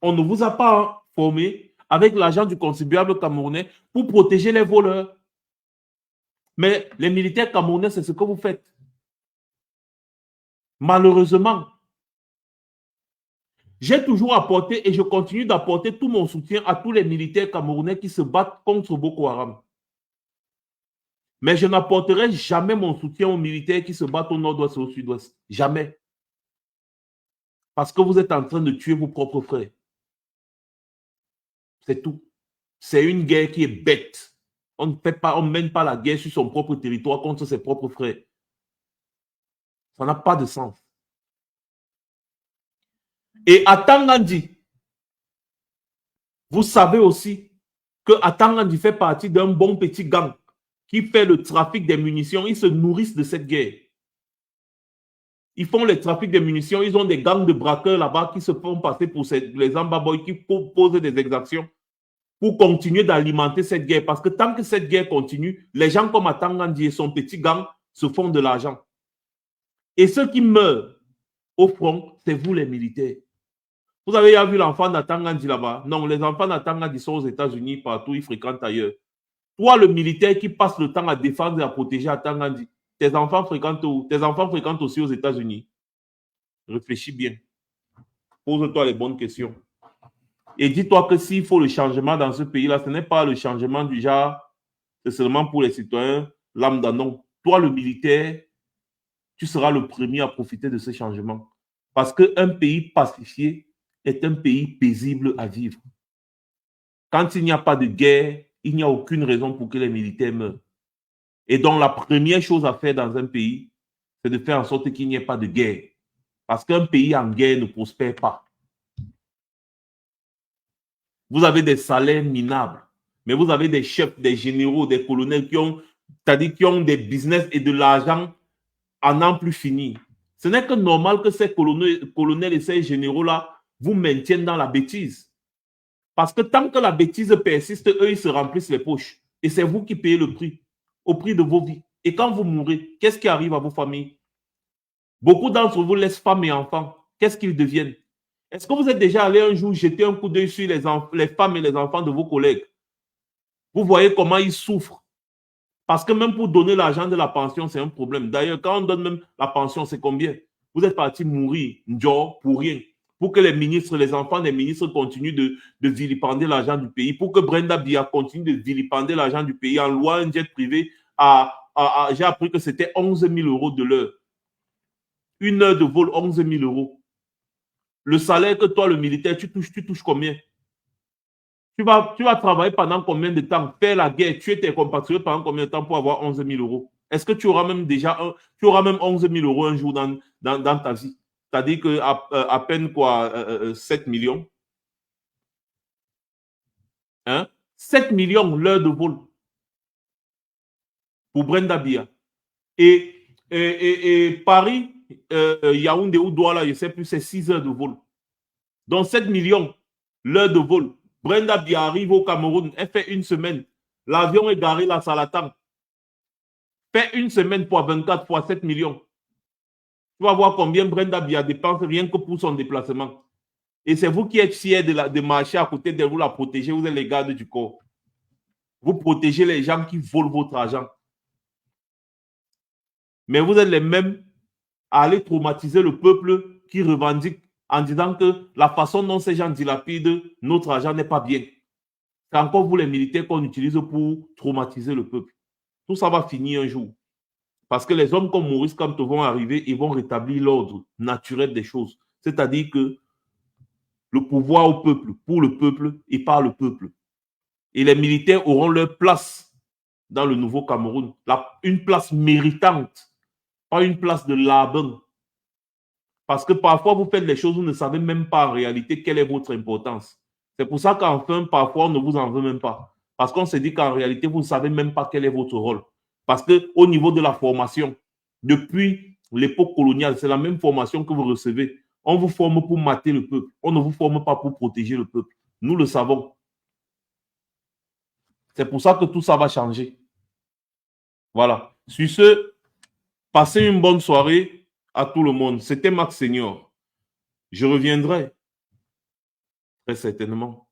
On ne vous a pas formé avec l'argent du contribuable camerounais pour protéger les voleurs. Mais les militaires camerounais, c'est ce que vous faites. Malheureusement, j'ai toujours apporté et je continue d'apporter tout mon soutien à tous les militaires camerounais qui se battent contre Boko Haram. Mais je n'apporterai jamais mon soutien aux militaires qui se battent au nord-ouest et au sud-ouest. Jamais. Parce que vous êtes en train de tuer vos propres frères. C'est tout. C'est une guerre qui est bête. On ne mène pas la guerre sur son propre territoire contre ses propres frères. Ça n'a pas de sens. Et à Tangandi, vous savez aussi que Tangandi fait partie d'un bon petit gang qui fait le trafic des munitions. Ils se nourrissent de cette guerre. Ils font le trafic des munitions. Ils ont des gangs de braqueurs là-bas qui se font passer pour les Ambaboy qui posent des exactions pour continuer d'alimenter cette guerre. Parce que tant que cette guerre continue, les gens comme Tangandi et son petit gang se font de l'argent. Et ceux qui meurent au front, c'est vous les militaires. Vous avez déjà vu l'enfant d'Atangandi là-bas? Non, les enfants d'Atangandi sont aux États-Unis, partout, ils fréquentent ailleurs. Toi, le militaire qui passe le temps à défendre et à protéger Atangandi, tes enfants fréquentent où? Tes enfants fréquentent aussi aux États-Unis. Réfléchis bien. Pose-toi les bonnes questions. Et dis-toi que s'il faut le changement dans ce pays-là, ce n'est pas le changement du genre, c'est seulement pour les citoyens lambda, non. Toi, le militaire, tu seras le premier à profiter de ce changement. Parce qu'un pays pacifié est un pays paisible à vivre. Quand il n'y a pas de guerre, il n'y a aucune raison pour que les militaires meurent. Et donc, la première chose à faire dans un pays, c'est de faire en sorte qu'il n'y ait pas de guerre. Parce qu'un pays en guerre ne prospère pas. Vous avez des salaires minables, mais vous avez des chefs, des généraux, des colonels qui ont, c'est-à-dire qui ont des business et de l'argent à n'en plus finir. Ce n'est que normal que ces colonels et ces généraux-là vous maintiennent dans la bêtise. Parce que tant que la bêtise persiste, eux, ils se remplissent les poches. Et c'est vous qui payez le prix, au prix de vos vies. Et quand vous mourrez, qu'est-ce qui arrive à vos familles? Beaucoup d'entre vous laissent femmes et enfants. Qu'est-ce qu'ils deviennent? Est-ce que vous êtes déjà allé un jour jeter un coup d'œil sur les femmes et les enfants de vos collègues? Vous voyez comment ils souffrent. Parce que même pour donner l'argent de la pension, c'est un problème. D'ailleurs, quand on donne même la pension, c'est combien? Vous êtes parti mourir, pour rien. Pour que les ministres, les enfants des ministres continuent de vilipender l'argent du pays, pour que Brenda Bia continue de vilipender l'argent du pays en louant un jet privé j'ai appris que c'était 11 000 € de l'heure. Une heure de vol, 11 000 €. Le salaire que toi, le militaire, tu touches combien? Tu vas travailler pendant combien de temps? Faire la guerre, tuer tes compatriotes pendant combien de temps pour avoir 11 000 €? Est-ce que tu auras même tu auras même 11 000 € un jour dans ta vie? C'est-à-dire qu'à peine quoi, 7 millions. Hein? 7 millions l'heure de vol pour Brenda Bia. Et Paris, Yaoundé ou Douala, je ne sais plus, c'est 6 heures de vol. Donc 7 millions l'heure de vol. Brenda Bia arrive au Cameroun, elle fait une semaine. L'avion est garé là, ça l'attend. Fait une semaine pour 24 fois 7 millions. Tu vas voir combien Brenda Bia dépense rien que pour son déplacement. Et c'est vous qui êtes fiers de marcher à côté d'elle, vous la protégez, vous êtes les gardes du corps. Vous protégez les gens qui volent votre argent. Mais vous êtes les mêmes à aller traumatiser le peuple qui revendique en disant que la façon dont ces gens dilapident notre argent n'est pas bien. C'est encore vous les militaires qu'on utilise pour traumatiser le peuple. Tout ça va finir un jour. Parce que les hommes comme Maurice Kamto vont arriver et vont rétablir l'ordre naturel des choses. C'est-à-dire que le pouvoir au peuple, pour le peuple et par le peuple. Et les militaires auront leur place dans le nouveau Cameroun. Une place méritante, pas une place de labin. Parce que parfois, vous faites les choses, vous ne savez même pas en réalité quelle est votre importance. C'est pour ça qu'enfin, parfois, on ne vous en veut même pas. Parce qu'on se dit qu'en réalité, vous ne savez même pas quel est votre rôle. Parce qu'au niveau de la formation, depuis l'époque coloniale, c'est la même formation que vous recevez. On vous forme pour mater le peuple. On ne vous forme pas pour protéger le peuple. Nous le savons. C'est pour ça que tout ça va changer. Voilà. Sur ce, passez une bonne soirée à tout le monde. C'était Max Senior. Je reviendrai très certainement.